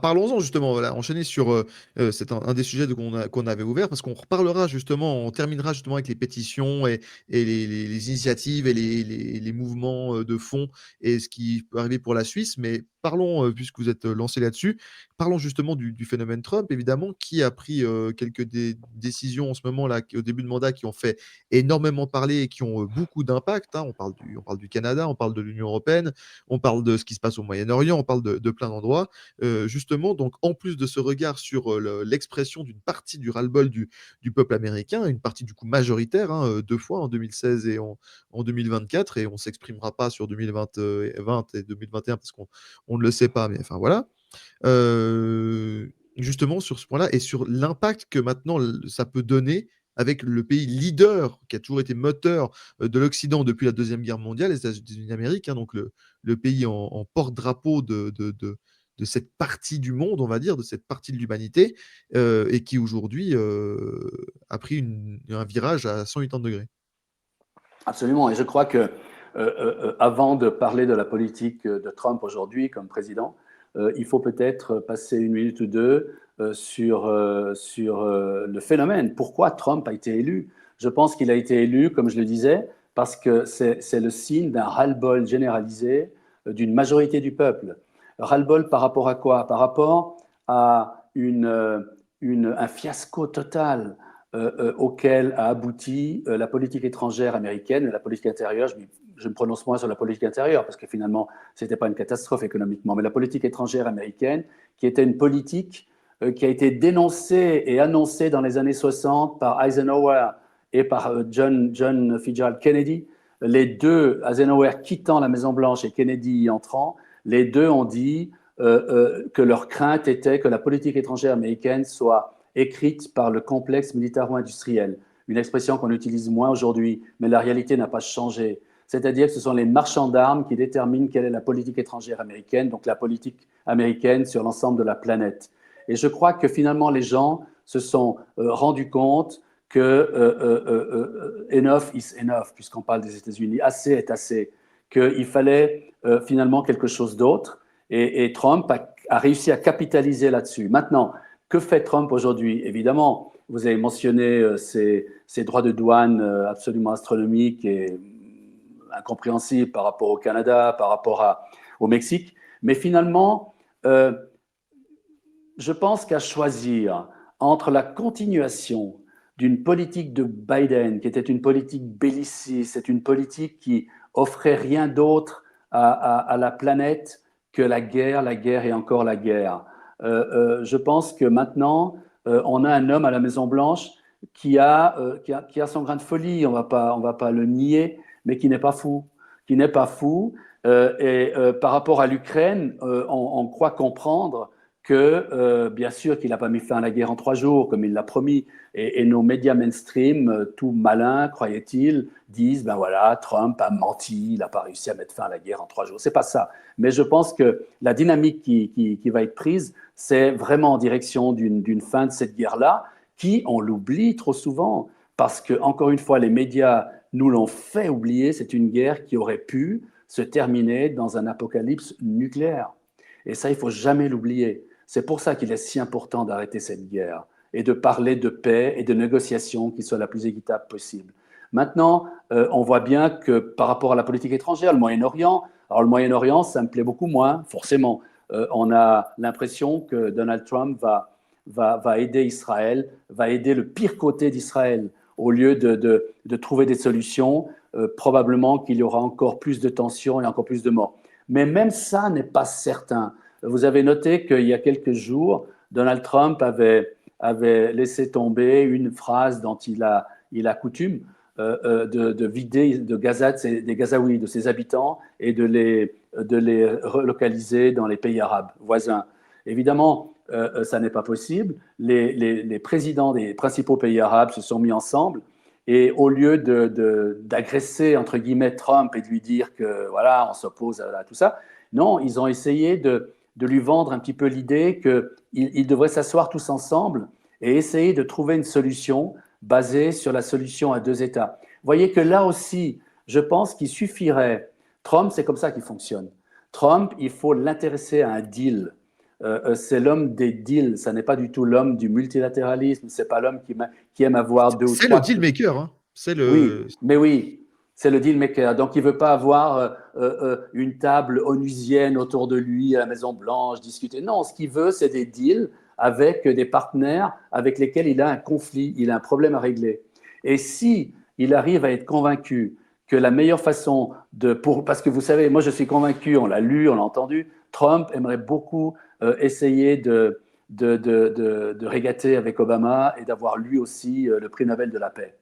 Parlons-en justement, voilà, enchaîner sur, c'est un des sujets qu'on avait ouvert, parce qu'on reparlera justement, on terminera justement avec les pétitions et les initiatives et les mouvements de fond et ce qui peut arriver pour la Suisse. Mais parlons, puisque vous êtes lancé là-dessus, parlons justement du phénomène Trump, évidemment, qui a pris quelques décisions en ce moment-là, au début de mandat, qui ont fait énormément parler et qui ont beaucoup d'impact, hein. On parle du Canada, on parle de l'Union européenne, on parle de ce qui se passe au Moyen-Orient, on parle de plein d'endroits. Justement, donc, en plus de ce regard sur l'expression d'une partie du ras-le-bol du peuple américain, une partie du coup majoritaire, hein, deux fois, en 2016 et en 2024, et on ne s'exprimera pas sur 2020 20 et 2021 parce qu'on ne le sait pas, mais enfin voilà. Justement, sur ce point-là et sur l'impact que maintenant ça peut donner avec le pays leader qui a toujours été moteur de l'Occident depuis la Deuxième Guerre mondiale, les États-Unis d'Amérique, hein, donc le pays en porte-drapeau de cette partie du monde, on va dire, de cette partie de l'humanité, et qui aujourd'hui a pris un virage à 180 degrés. Absolument. Et je crois que avant de parler de la politique de Trump aujourd'hui comme président, il faut peut-être passer une minute ou deux sur le phénomène. Pourquoi Trump a été élu? Je pense qu'il a été élu, comme je le disais, parce que c'est le signe d'un ras-le-bol généralisé d'une majorité du peuple. Ras-le-bol par rapport à quoi? Par rapport à un fiasco total auquel a abouti la politique étrangère américaine, la politique intérieure. Je me prononce moins sur la politique intérieure parce que finalement, ce n'était pas une catastrophe économiquement, mais la politique étrangère américaine, qui était une politique qui a été dénoncée et annoncée dans les années 60 par Eisenhower et par John Fitzgerald Kennedy. Les deux, Eisenhower quittant la Maison-Blanche et Kennedy y entrant, les deux ont dit que leur crainte était que la politique étrangère américaine soit écrite par le complexe militaro-industriel, une expression qu'on utilise moins aujourd'hui, mais la réalité n'a pas changé. C'est-à-dire que ce sont les marchands d'armes qui déterminent quelle est la politique étrangère américaine, donc la politique américaine sur l'ensemble de la planète. Et je crois que finalement les gens se sont rendus compte que enough is enough, puisqu'on parle des États-Unis, assez est assez, qu'il fallait finalement quelque chose d'autre. Et Trump a réussi à capitaliser là-dessus. Maintenant, que fait Trump aujourd'hui? Évidemment, vous avez mentionné ces droits de douane absolument astronomiques et incompréhensibles par rapport au Canada, par rapport au Mexique. Mais finalement, je pense qu'à choisir entre la continuation d'une politique de Biden, qui était une politique belliciste, c'est une politique qui offrait rien d'autre à la planète que la guerre et encore la guerre. Je pense que maintenant, on a un homme à la Maison-Blanche qui a son grain de folie, on va pas le nier, mais qui n'est pas fou. Qui n'est pas fou. Par rapport à l'Ukraine, on croit comprendre que, bien sûr, qu'il n'a pas mis fin à la guerre en 3 jours, comme il l'a promis. Et nos médias mainstream, tout malins, croyait-il, disent, ben voilà, Trump a menti, il n'a pas réussi à mettre fin à la guerre en 3 jours. C'est pas ça. Mais je pense que la dynamique qui va être prise, c'est vraiment en direction d'une fin de cette guerre-là, qui, on l'oublie trop souvent, parce que, encore une fois, les médias nous l'ont fait oublier, c'est une guerre qui aurait pu se terminer dans un apocalypse nucléaire. Et ça, il ne faut jamais l'oublier. C'est pour ça qu'il est si important d'arrêter cette guerre et de parler de paix et de négociation qui soit la plus équitable possible. Maintenant, on voit bien que par rapport à la politique étrangère, le Moyen-Orient, alors le Moyen-Orient, ça me plaît beaucoup moins, forcément. On a l'impression que Donald Trump va aider Israël, va aider le pire côté d'Israël, au lieu de trouver des solutions, probablement qu'il y aura encore plus de tensions et encore plus de morts. Mais même ça n'est pas certain. Vous avez noté qu'il y a quelques jours, Donald Trump avait laissé tomber une phrase dont il a coutume de vider de Gaza des Gazaouis, de ses habitants, et de les relocaliser dans les pays arabes voisins. Évidemment, ça n'est pas possible. Les présidents des principaux pays arabes se sont mis ensemble et au lieu d'agresser, entre guillemets, Trump et de lui dire que voilà, on s'oppose à tout ça, non, ils ont essayé de lui vendre un petit peu l'idée qu'ils devraient s'asseoir tous ensemble et essayer de trouver une solution basée sur la solution à 2 États. Vous voyez que là aussi, je pense qu'il suffirait. Trump, c'est comme ça qu'il fonctionne. Trump, il faut l'intéresser à un deal. C'est l'homme des deals, ça n'est pas du tout l'homme du multilatéralisme, c'est pas l'homme qui aime avoir 2 ou C'est le 3. deal maker, hein. C'est Oui, le. mais oui, C'est le deal maker. Donc, il ne veut pas avoir une table onusienne autour de lui à la Maison-Blanche, discuter. Non, ce qu'il veut, c'est des deals avec des partenaires avec lesquels il a un conflit, il a un problème à régler. Et si il arrive à être convaincu que la meilleure façon parce que vous savez, moi je suis convaincu, on l'a lu, on l'a entendu, Trump aimerait beaucoup essayer de régater avec Obama et d'avoir lui aussi le prix Nobel de la paix.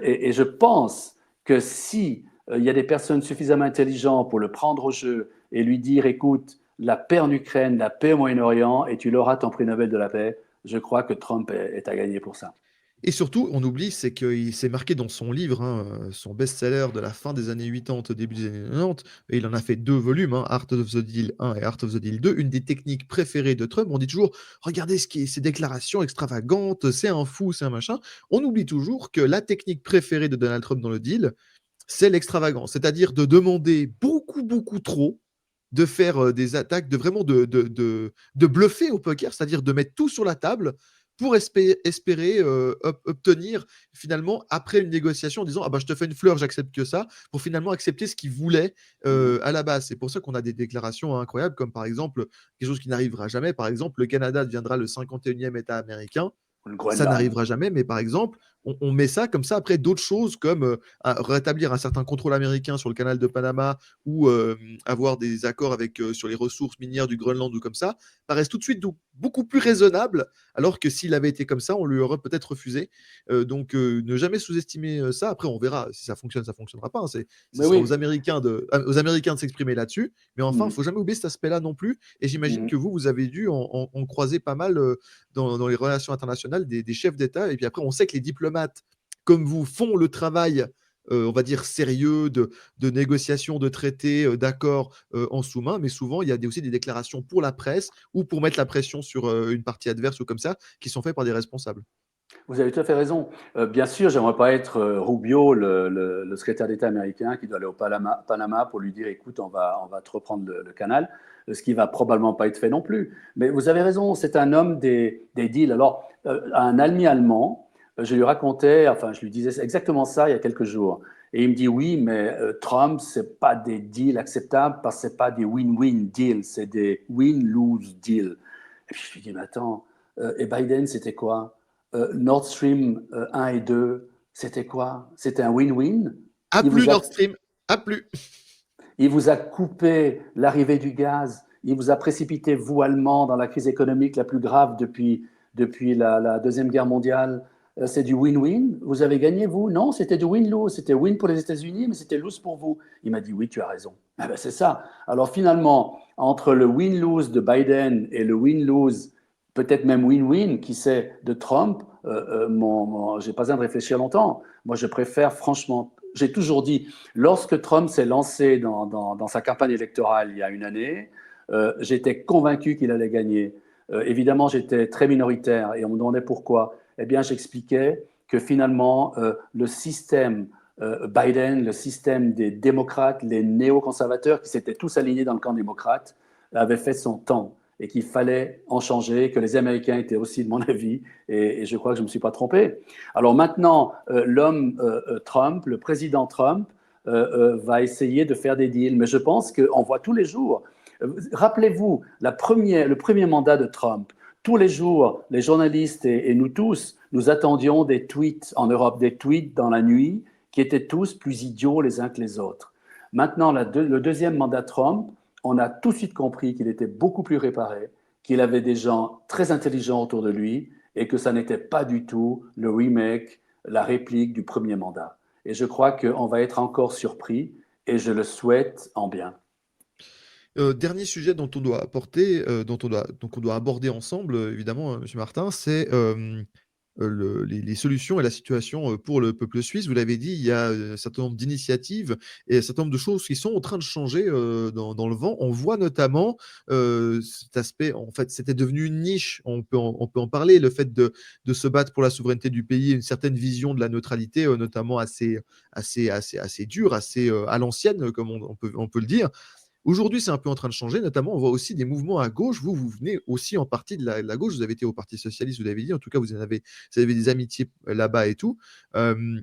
Et je pense que si il y a des personnes suffisamment intelligentes pour le prendre au jeu et lui dire, écoute, la paix en Ukraine, la paix au Moyen-Orient, et tu l'auras ton prix Nobel de la paix, je crois que Trump est à gagner pour ça. Et surtout, on oublie, c'est qu'il s'est marqué dans son livre, hein, son best-seller de la fin des années 80, début des années 90, et il en a fait 2 volumes, hein, Art of the Deal 1 et Art of the Deal 2. Une des techniques préférées de Trump, on dit toujours: «Regardez ces déclarations extravagantes, c'est un fou, c'est un machin». On oublie toujours que la technique préférée de Donald Trump dans le deal, c'est l'extravagance. C'est-à-dire de demander beaucoup, beaucoup trop, de faire, des attaques, de vraiment de bluffer au poker, c'est-à-dire de mettre tout sur la table pour espérer, obtenir finalement après une négociation en disant: «Ah bah, je te fais une fleur, j'accepte que ça», pour finalement accepter ce qu'il voulait, Mhm. à la base. C'est pour ça qu'on a des déclarations incroyables comme par exemple, quelque chose qui n'arrivera jamais, par exemple, le Canada deviendra le 51e État américain. Le Ça Groenland. n'arrivera jamais, mais par exemple, on met ça comme ça après d'autres choses comme, rétablir un certain contrôle américain sur le canal de Panama ou, avoir des accords avec, sur les ressources minières du Groenland ou comme ça, paraissent tout de suite donc beaucoup plus raisonnables, alors que s'il avait été comme ça, on lui aurait peut-être refusé. Donc, ne jamais sous-estimer, ça. Après on verra si ça fonctionne, ça fonctionnera pas, hein. Ce Mais sera oui. aux Américains de s'exprimer là-dessus. Mais enfin, il Mhm. faut jamais oublier cet aspect-là non plus et j'imagine Mhm. que vous avez dû en croiser pas mal, dans les relations internationales des chefs d'État et puis après on sait que les diplomates comme vous font le travail, on va dire sérieux de négociation de traités, d'accords, en sous-main, mais souvent il y a aussi des déclarations pour la presse ou pour mettre la pression sur, une partie adverse ou comme ça, qui sont faites par des responsables. Vous avez tout à fait raison. Bien sûr, j'aimerais pas être Rubio, le secrétaire d'État américain, qui doit aller au Panama pour lui dire, écoute, on va te reprendre le canal, ce qui va probablement pas être fait non plus. Mais vous avez raison, c'est un homme des deals. Alors, un ami allemand, je lui racontais, enfin, je lui disais exactement ça il y a quelques jours. Et il me dit, oui, mais Trump, c'est pas des deals acceptables parce que c'est pas des win-win deals, c'est des win-lose deals. Et puis je lui dis, mais attends, et Biden, c'était quoi? Nord Stream 1 et 2, c'était quoi? C'était un win-win. À Il plus vous a, Nord Stream, à plus! il vous a coupé l'arrivée du gaz. Il vous a précipité, vous, Allemands, dans la crise économique la plus grave depuis la Deuxième Guerre mondiale. C'est du win-win. Vous avez gagné, vous? Non, c'était du win-lose. C'était win pour les États-Unis, mais c'était lose pour vous. Il m'a dit, oui, tu as raison. Ah ben, c'est ça. Alors finalement, entre le win-lose de Biden et le win-lose, peut-être même win-win, qui sait, de Trump, j'ai pas besoin de réfléchir longtemps. Moi, je préfère, franchement, j'ai toujours dit, lorsque Trump s'est lancé dans sa campagne électorale il y a une année, j'étais convaincu qu'il allait gagner. Évidemment, j'étais très minoritaire et on me demandait pourquoi. Eh bien, j'expliquais que finalement, le système Biden, le système des démocrates, les néoconservateurs qui s'étaient tous alignés dans le camp démocrate, avait fait son temps et qu'il fallait en changer, que les Américains étaient aussi de mon avis, et je crois que je ne me suis pas trompé. Alors maintenant, l'homme Trump, le président Trump, va essayer de faire des deals. Mais je pense qu'on voit tous les jours. Rappelez-vous, le premier mandat de Trump. Tous les jours, les journalistes et nous tous, nous attendions des tweets en Europe, des tweets dans la nuit qui étaient tous plus idiots les uns que les autres. Maintenant, le deuxième mandat Trump, on a tout de suite compris qu'il était beaucoup plus réparé, qu'il avait des gens très intelligents autour de lui et que ça n'était pas du tout le remake, la réplique du premier mandat. Et je crois qu'on va être encore surpris et je le souhaite en bien. Dernier sujet dont on doit aborder ensemble, évidemment, monsieur Martin, c'est, les solutions et la situation, pour le peuple suisse. Vous l'avez dit, il y a, un certain nombre d'initiatives et un certain nombre de choses qui sont en train de changer, dans le vent. On voit notamment, cet aspect en fait, c'était devenu une niche, on peut en parler, le fait de se battre pour la souveraineté du pays, une certaine vision de la neutralité, notamment assez dure, assez, à l'ancienne, comme on peut le dire. Aujourd'hui, c'est un peu en train de changer, notamment, on voit aussi des mouvements à gauche. Vous, vous venez aussi en partie de la gauche, vous avez été au Parti socialiste, vous l'avez dit, en tout cas, vous avez des amitiés, là-bas et tout. Hem,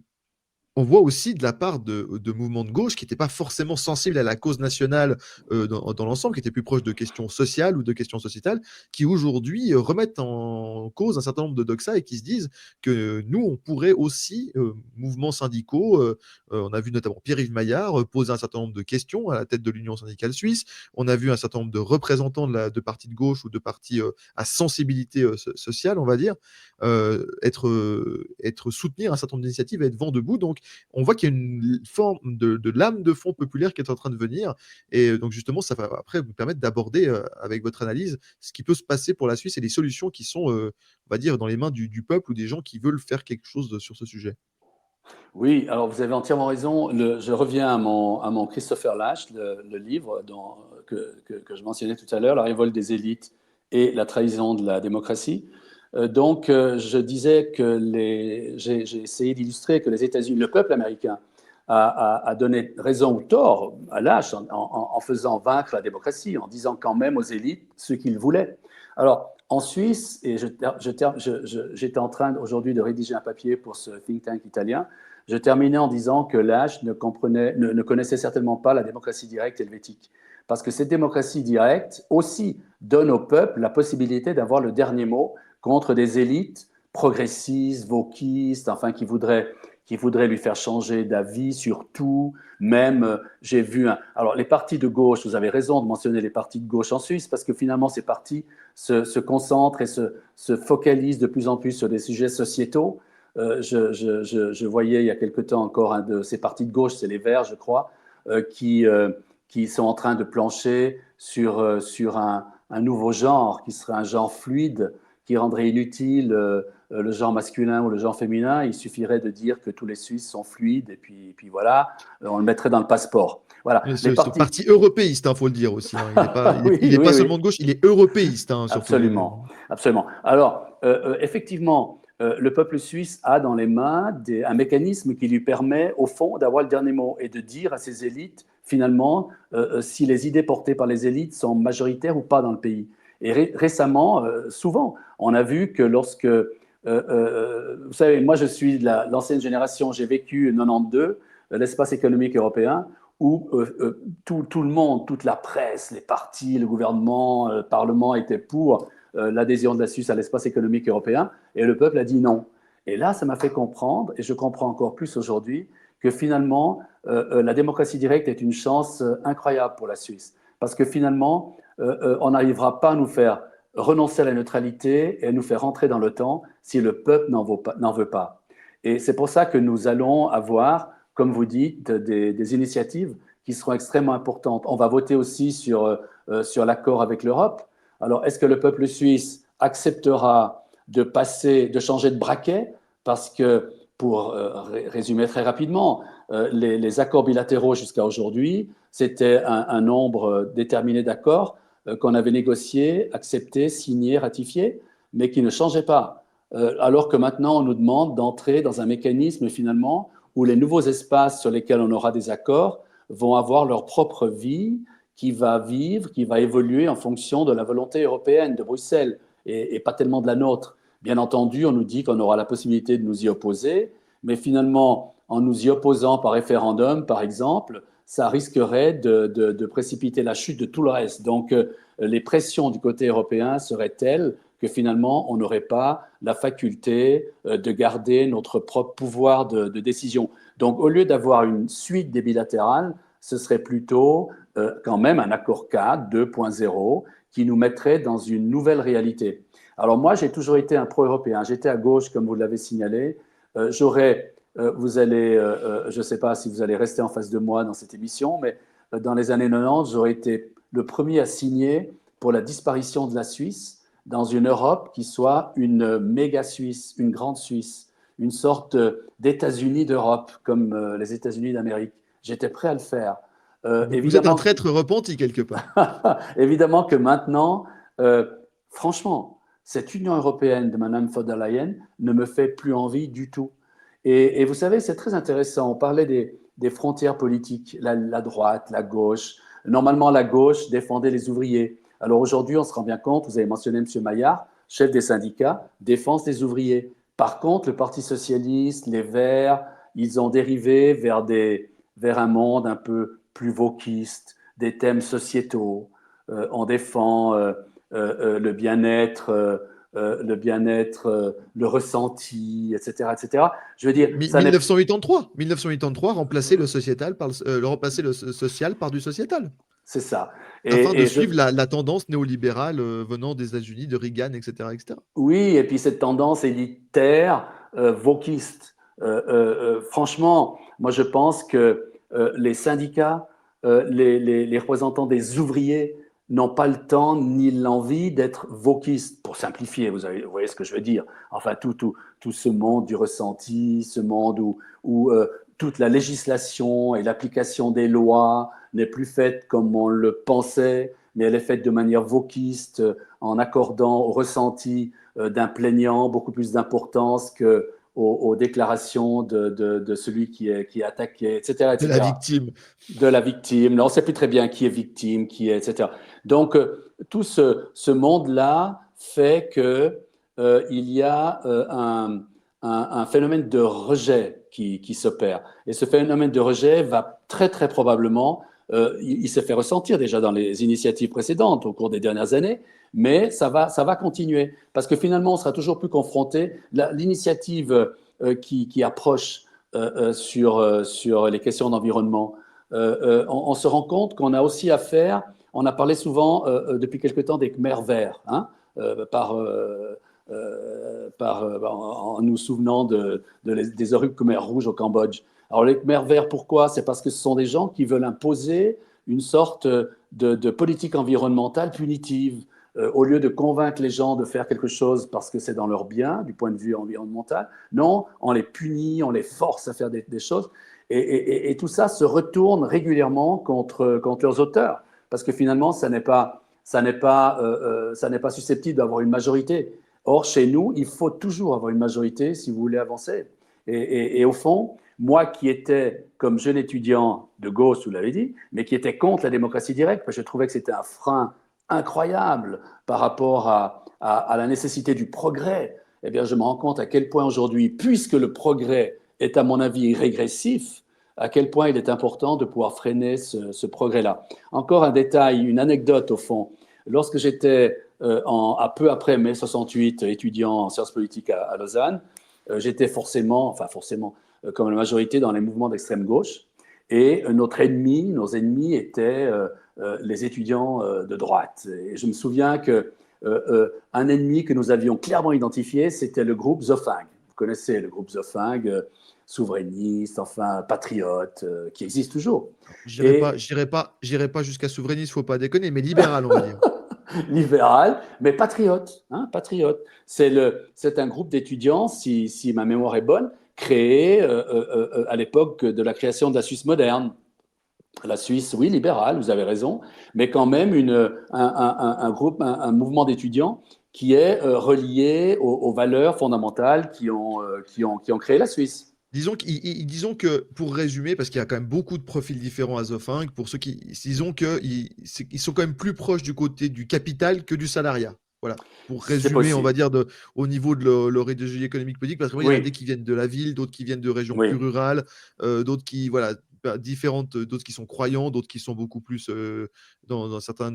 on voit aussi de la part de mouvements de gauche qui n'étaient pas forcément sensibles à la cause nationale dans l'ensemble, qui étaient plus proches de questions sociales ou de questions sociétales, qui aujourd'hui remettent en cause un certain nombre de doxas et qui se disent que nous, on pourrait aussi, mouvements syndicaux, on a vu notamment Pierre-Yves Maillard poser un certain nombre de questions à la tête de l'Union syndicale suisse. On a vu un certain nombre de représentants de partis de gauche ou de partis à sensibilité sociale, on va dire, être soutenir un certain nombre d'initiatives et être vent debout. Donc, on voit qu'il y a une forme de lame de fond populaire qui est en train de venir. Et donc, justement, ça va après vous permettre d'aborder, avec votre analyse, ce qui peut se passer pour la Suisse et les solutions qui sont, on va dire, dans les mains du peuple ou des gens qui veulent faire quelque chose sur ce sujet. Oui, alors vous avez entièrement raison. Je reviens à mon Christopher Lasch, le livre que je mentionnais tout à l'heure, La révolte des élites et la trahison de la démocratie. Je disais que j'ai essayé d'illustrer que les États-Unis, le peuple américain, a donné raison ou tort à Lasch en faisant vaincre la démocratie, en disant quand même aux élites ce qu'ils voulaient. Alors, en Suisse, et j'étais en train aujourd'hui de rédiger un papier pour ce think tank italien, je terminais en disant que Lasch ne connaissait certainement pas la démocratie directe helvétique. Parce que cette démocratie directe aussi donne au peuple la possibilité d'avoir le dernier mot contre des élites progressistes, wokistes, enfin qui voudraient lui faire changer d'avis sur tout. Même, j'ai vu alors les partis de gauche, vous avez raison de mentionner les partis de gauche en Suisse, parce que finalement ces partis se concentrent et se focalisent de plus en plus sur des sujets sociétaux. Je voyais il y a quelque temps encore un de ces partis de gauche, c'est les Verts, je crois, qui sont en train de plancher sur un nouveau genre, qui serait un genre fluide, qui rendrait inutile le genre masculin ou le genre féminin. Il suffirait de dire que tous les Suisses sont fluides, et puis voilà, on le mettrait dans le passeport. Voilà, Et les ce partis. parti européiste, il faut le dire aussi. Il n'est pas, Oui, il est oui, pas oui. seulement de gauche, il est européiste, surtout. Absolument, absolument. Alors, effectivement, le peuple suisse a dans les mains un mécanisme qui lui permet, au fond, d'avoir le dernier mot et de dire à ses élites, finalement, si les idées portées par les élites sont majoritaires ou pas dans le pays. Et récemment, souvent, on a vu que lorsque, vous savez, moi je suis de l'ancienne génération, j'ai vécu 92, l'espace économique européen, où tout le monde, toute la presse, les partis, le gouvernement, le Parlement étaient pour l'adhésion de la Suisse à l'espace économique européen, et le peuple a dit non. Et là, ça m'a fait comprendre, et je comprends encore plus aujourd'hui, que finalement, la démocratie directe est une chance incroyable pour la Suisse. Parce que finalement, on n'arrivera pas à nous faire renoncer à la neutralité et à nous faire rentrer dans l'OTAN si le peuple n'en veut pas. Et c'est pour ça que nous allons avoir, comme vous dites, des initiatives qui seront extrêmement importantes. On va voter aussi sur l'accord avec l'Europe. Alors, est-ce que le peuple suisse acceptera de changer de braquet? Parce que, pour résumer très rapidement, les accords bilatéraux jusqu'à aujourd'hui, c'était un nombre déterminé d'accords qu'on avait négociés, acceptés, signés, ratifiés, mais qui ne changeaient pas. Alors que maintenant, on nous demande d'entrer dans un mécanisme finalement où les nouveaux espaces sur lesquels on aura des accords vont avoir leur propre vie qui va vivre, qui va évoluer en fonction de la volonté européenne de Bruxelles et pas tellement de la nôtre. Bien entendu, on nous dit qu'on aura la possibilité de nous y opposer, mais finalement, en nous y opposant par référendum, par exemple, ça risquerait de précipiter la chute de tout le reste. Donc, les pressions du côté européen seraient telles que finalement, on n'aurait pas la faculté de garder notre propre pouvoir de décision. Donc, au lieu d'avoir une suite des bilatérales, ce serait plutôt quand même un accord cadre 2.0 qui nous mettrait dans une nouvelle réalité. Alors moi, j'ai toujours été un pro-européen. J'étais à gauche, comme vous l'avez signalé. Je ne sais pas si vous allez rester en face de moi dans cette émission, mais dans les années 90, j'aurais été le premier à signer pour la disparition de la Suisse dans une Europe qui soit une méga Suisse, une grande Suisse, une sorte d'États-Unis d'Europe, comme les États-Unis d'Amérique. J'étais prêt à le faire. Vous êtes un traître repenti quelque part. Évidemment que maintenant, franchement, cette Union européenne de Mme von der Leyen ne me fait plus envie du tout. Et vous savez, c'est très intéressant. On parlait des frontières politiques, la droite, la gauche. Normalement, la gauche défendait les ouvriers. Alors aujourd'hui, on se rend bien compte, vous avez mentionné M. Maillard, chef des syndicats, défense des ouvriers. Par contre, le Parti socialiste, les Verts ils ont dérivé vers un monde un peu plus wokiste, des thèmes sociétaux. On défend le bien-être, le ressenti, etc., etc. Je veux dire, ça n'est 1983 remplacer le sociétal remplacer le social par du sociétal, c'est ça. afin de Et je, suivre la tendance néolibérale venant des États-Unis, de Reagan, etc., etc. oui, et puis cette tendance élitaire, wokiste. Franchement, moi je pense que les syndicats, les représentants des ouvriers n'ont pas le temps ni l'envie d'être wokistes, pour simplifier, vous voyez ce que je veux dire. Enfin, tout ce monde du ressenti, ce monde où toute la législation et l'application des lois n'est plus faite comme on le pensait, mais elle est faite de manière wokiste, en accordant au ressenti d'un plaignant beaucoup plus d'importance aux déclarations de celui qui est attaqué, etc., De la etc. victime. De la victime. Là, on ne sait plus très bien qui est victime, qui est, etc. Donc, tout ce monde-là fait que il y a un phénomène de rejet qui s'opère. Et ce phénomène de rejet va très, très probablement, il s'est fait ressentir déjà dans les initiatives précédentes au cours des dernières années, mais ça va continuer. Parce que finalement, on sera toujours plus confronté. L'initiative qui approche sur les questions d'environnement, on se rend compte qu'on a aussi affaire, on a parlé souvent depuis quelque temps des Khmers verts, hein, en nous souvenant des horribles Khmers rouges au Cambodge. Alors les Khmers verts, pourquoi? C'est parce que ce sont des gens qui veulent imposer une sorte de politique environnementale punitive. Au lieu de convaincre les gens de faire quelque chose parce que c'est dans leur bien, du point de vue environnemental, non, on les punit, on les force à faire des choses. Et tout ça se retourne régulièrement contre leurs auteurs, parce que finalement, ça n'est pas susceptible d'avoir une majorité. Or, chez nous, il faut toujours avoir une majorité si vous voulez avancer. Et au fond, moi qui étais, comme jeune étudiant de gauche, vous l'avez dit, mais qui était contre la démocratie directe, parce que je trouvais que c'était un frein incroyable par rapport à la nécessité du progrès, eh bien, je me rends compte à quel point aujourd'hui, puisque le progrès est à mon avis régressif, à quel point il est important de pouvoir freiner ce progrès-là. Encore un détail, une anecdote au fond. Lorsque j'étais à peu après mai 68 étudiant en sciences politiques à Lausanne, j'étais forcément, comme la majorité dans les mouvements d'extrême gauche, et nos ennemis étaient les étudiants de droite. Et je me souviens que un ennemi que nous avions clairement identifié, c'était le groupe Zofing. Vous connaissez le groupe Zofing, souverainiste, enfin patriote, qui existe toujours. Et J'irai pas jusqu'à souverainiste, faut pas déconner, mais libéral, on va dire. libéral, mais patriote. Hein, patriote. C'est un groupe d'étudiants, si ma mémoire est bonne, créé à l'époque de la création de la Suisse moderne. La Suisse, oui, libérale, vous avez raison, mais quand même un groupe, un mouvement d'étudiants qui est relié aux valeurs fondamentales qui ont créé la Suisse. Disons que, pour résumer, parce qu'il y a quand même beaucoup de profils différents à Zofing, disons qu'ils sont quand même plus proches du côté du capital que du salariat. Voilà. Pour C'est résumer, on va possible. dire, au niveau de leur idéologie économique politique, parce qu'il y en a des Oui, qui viennent de la ville, d'autres qui viennent de régions plus oui, rurales, d'autres qui, voilà, différentes, d'autres qui sont croyants, d'autres qui sont beaucoup plus dans certains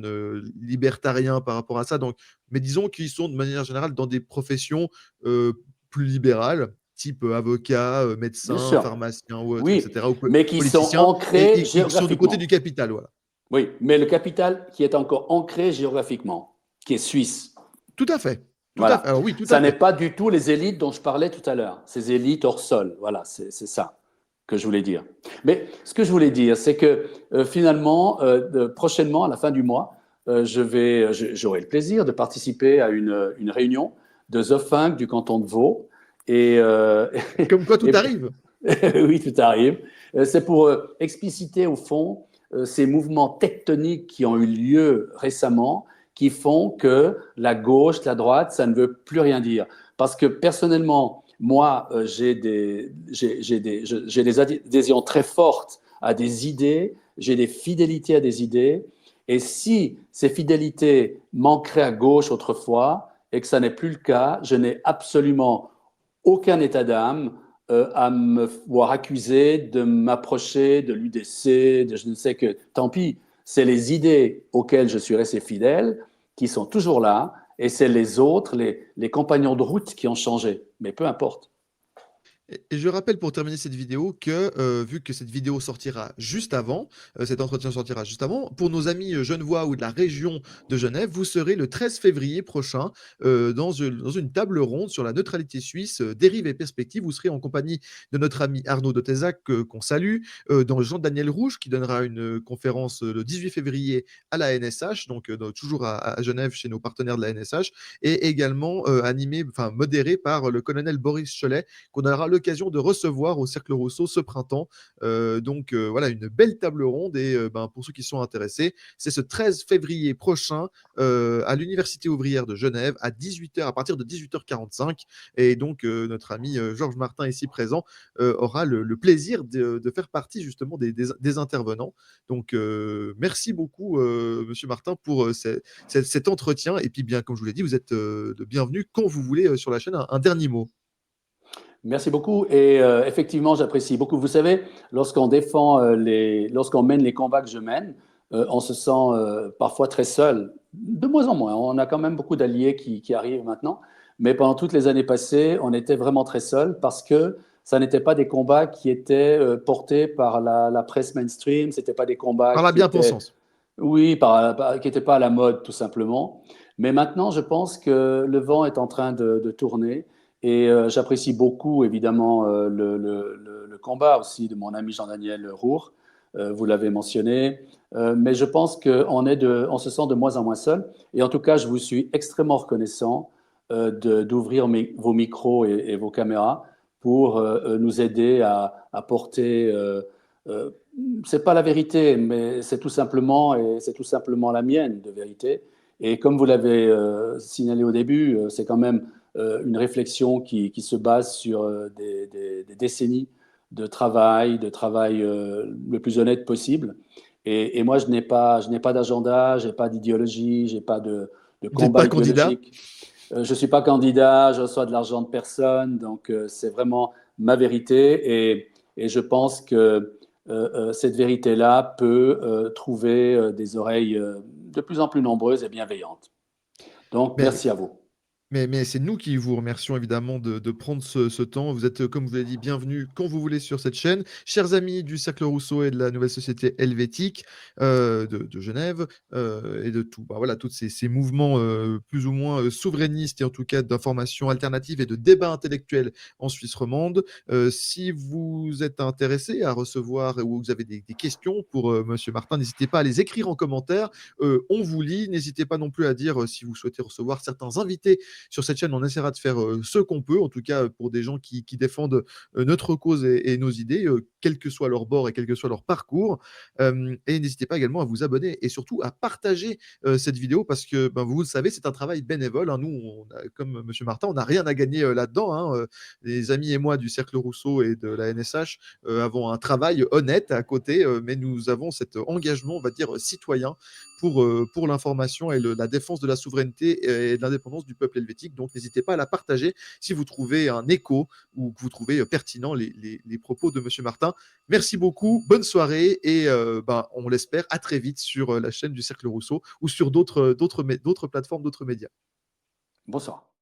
libertariens par rapport à ça. Donc, mais disons qu'ils sont de manière générale dans des professions plus libérales, type avocat, bien médecin, sûr. pharmacien ou autre, Oui, etc., ou mais qui sont politicien, ancrés et qui sont du côté du géographiquement. capital, voilà. Oui, mais le capital qui est encore ancré géographiquement, qui est suisse. Tout à fait. Tout à fait. Voilà. Alors oui, tout Ça à n'est fait. pas du tout les élites dont je parlais tout à l'heure. Ces élites hors sol. Voilà, c'est ça que je voulais dire. Mais ce que je voulais dire, c'est que finalement, prochainement, à la fin du mois, j'aurai le plaisir de participer à une réunion de Zofing du canton de Vaud. Et, Comme quoi tout et arrive. oui, tout arrive. C'est pour expliciter au fond ces mouvements tectoniques qui ont eu lieu récemment, qui font que la gauche, la droite, ça ne veut plus rien dire. Parce que personnellement, moi, j'ai des adhésions très fortes à des idées, j'ai des fidélités à des idées. Et si ces fidélités manqueraient à gauche autrefois et que ça n'est plus le cas, je n'ai absolument aucun état d'âme à me voir accusé de m'approcher de l'UDC, de je ne sais que. Tant pis, c'est les idées auxquelles je suis resté fidèle qui sont toujours là, et c'est les autres, les compagnons de route qui ont changé. Mais peu importe. Et je rappelle pour terminer cette vidéo que, vu que cette vidéo sortira juste avant, cet entretien sortira juste avant, pour nos amis, genevois ou de la région de Genève, vous serez le 13 février prochain, dans une table ronde sur la neutralité suisse, dérives et perspectives. Vous serez en compagnie de notre ami Arnaud de Tézac, qu'on salue, dans Jean-Daniel Rouge qui donnera une, conférence, le 18 février à la NSH, donc toujours à Genève chez nos partenaires de la NSH, et également, animé, enfin modéré par le colonel Boris Cholet, qu'on aura l'occasion de recevoir au Cercle Rousseau ce printemps. Donc voilà, une belle table ronde et ben, pour ceux qui sont intéressés, c'est ce 13 février prochain à l'Université ouvrière de Genève à 18h, à partir de 18h45. Et donc notre ami Georges Martin ici présent aura le plaisir de faire partie justement des intervenants. Donc merci beaucoup Monsieur Martin pour cet entretien. Et puis bien, comme je vous l'ai dit, vous êtes de bienvenue quand vous voulez sur la chaîne. Un dernier mot. Merci beaucoup. Et effectivement, j'apprécie beaucoup. Vous savez, lorsqu'on défend lorsqu'on mène les combats que je mène, on se sent parfois très seul. De moins en moins. On a quand même beaucoup d'alliés qui arrivent maintenant. Mais pendant toutes les années passées, on était vraiment très seul parce que ça n'était pas des combats qui étaient portés par la presse mainstream. C'était pas des combats Par la qui étaient, bien-pensance. oui, qui n'étaient pas à la mode, tout simplement. Mais maintenant, je pense que le vent est en train de tourner. Et j'apprécie beaucoup, évidemment, le combat aussi de mon ami Jean-Daniel Roure. Vous l'avez mentionné. Mais je pense on se sent de moins en moins seul. Et en tout cas, je vous suis extrêmement reconnaissant d'ouvrir vos micros et vos caméras pour nous aider à porter. Euh, c'est pas la vérité, mais c'est tout simplement la mienne de vérité. Et comme vous l'avez signalé au début, c'est quand même une réflexion qui se base sur des décennies de travail le plus honnête possible. Et moi, je n'ai pas d'agenda, je n'ai pas d'idéologie, je n'ai pas de Vous n'êtes combat pas candidat. idéologique. Je ne suis pas candidat, je reçois de l'argent de personne, donc c'est vraiment ma vérité. Et je pense que cette vérité-là peut trouver des oreilles de plus en plus nombreuses et bienveillantes. Donc, Mais merci à vous. Mais c'est nous qui vous remercions évidemment de prendre ce temps. Vous êtes, comme vous l'avez dit, bienvenus quand vous voulez sur cette chaîne. Chers amis du Cercle Rousseau et de la Nouvelle Société Helvétique de Genève et de tout, bah, voilà, tous ces mouvements plus ou moins souverainistes et en tout cas d'information alternative et de débat intellectuel en Suisse romande. Si vous êtes intéressé à recevoir ou vous avez des questions pour Monsieur Martin, n'hésitez pas à les écrire en commentaire. On vous lit. N'hésitez pas non plus à dire si vous souhaitez recevoir certains invités sur cette chaîne. On essaiera de faire ce qu'on peut, en tout cas pour des gens qui défendent notre cause et nos idées, quel que soit leur bord et quel que soit leur parcours. Et n'hésitez pas également à vous abonner et surtout à partager cette vidéo parce que ben, vous le savez, c'est un travail bénévole. Hein. Nous, comme Monsieur Martin, on n'a rien à gagner là-dedans. Hein. Les amis et moi du Cercle Rousseau et de la NSH avons un travail honnête à côté, mais nous avons cet engagement, on va dire, citoyen pour l'information et la défense de la souveraineté et de l'indépendance du peuple helvétique. Donc n'hésitez pas à la partager si vous trouvez un écho ou que vous trouvez pertinent les propos de Monsieur Martin. Merci beaucoup, bonne soirée et ben, on l'espère à très vite sur la chaîne du Cercle Rousseau ou sur d'autres plateformes, d'autres médias. Bonsoir.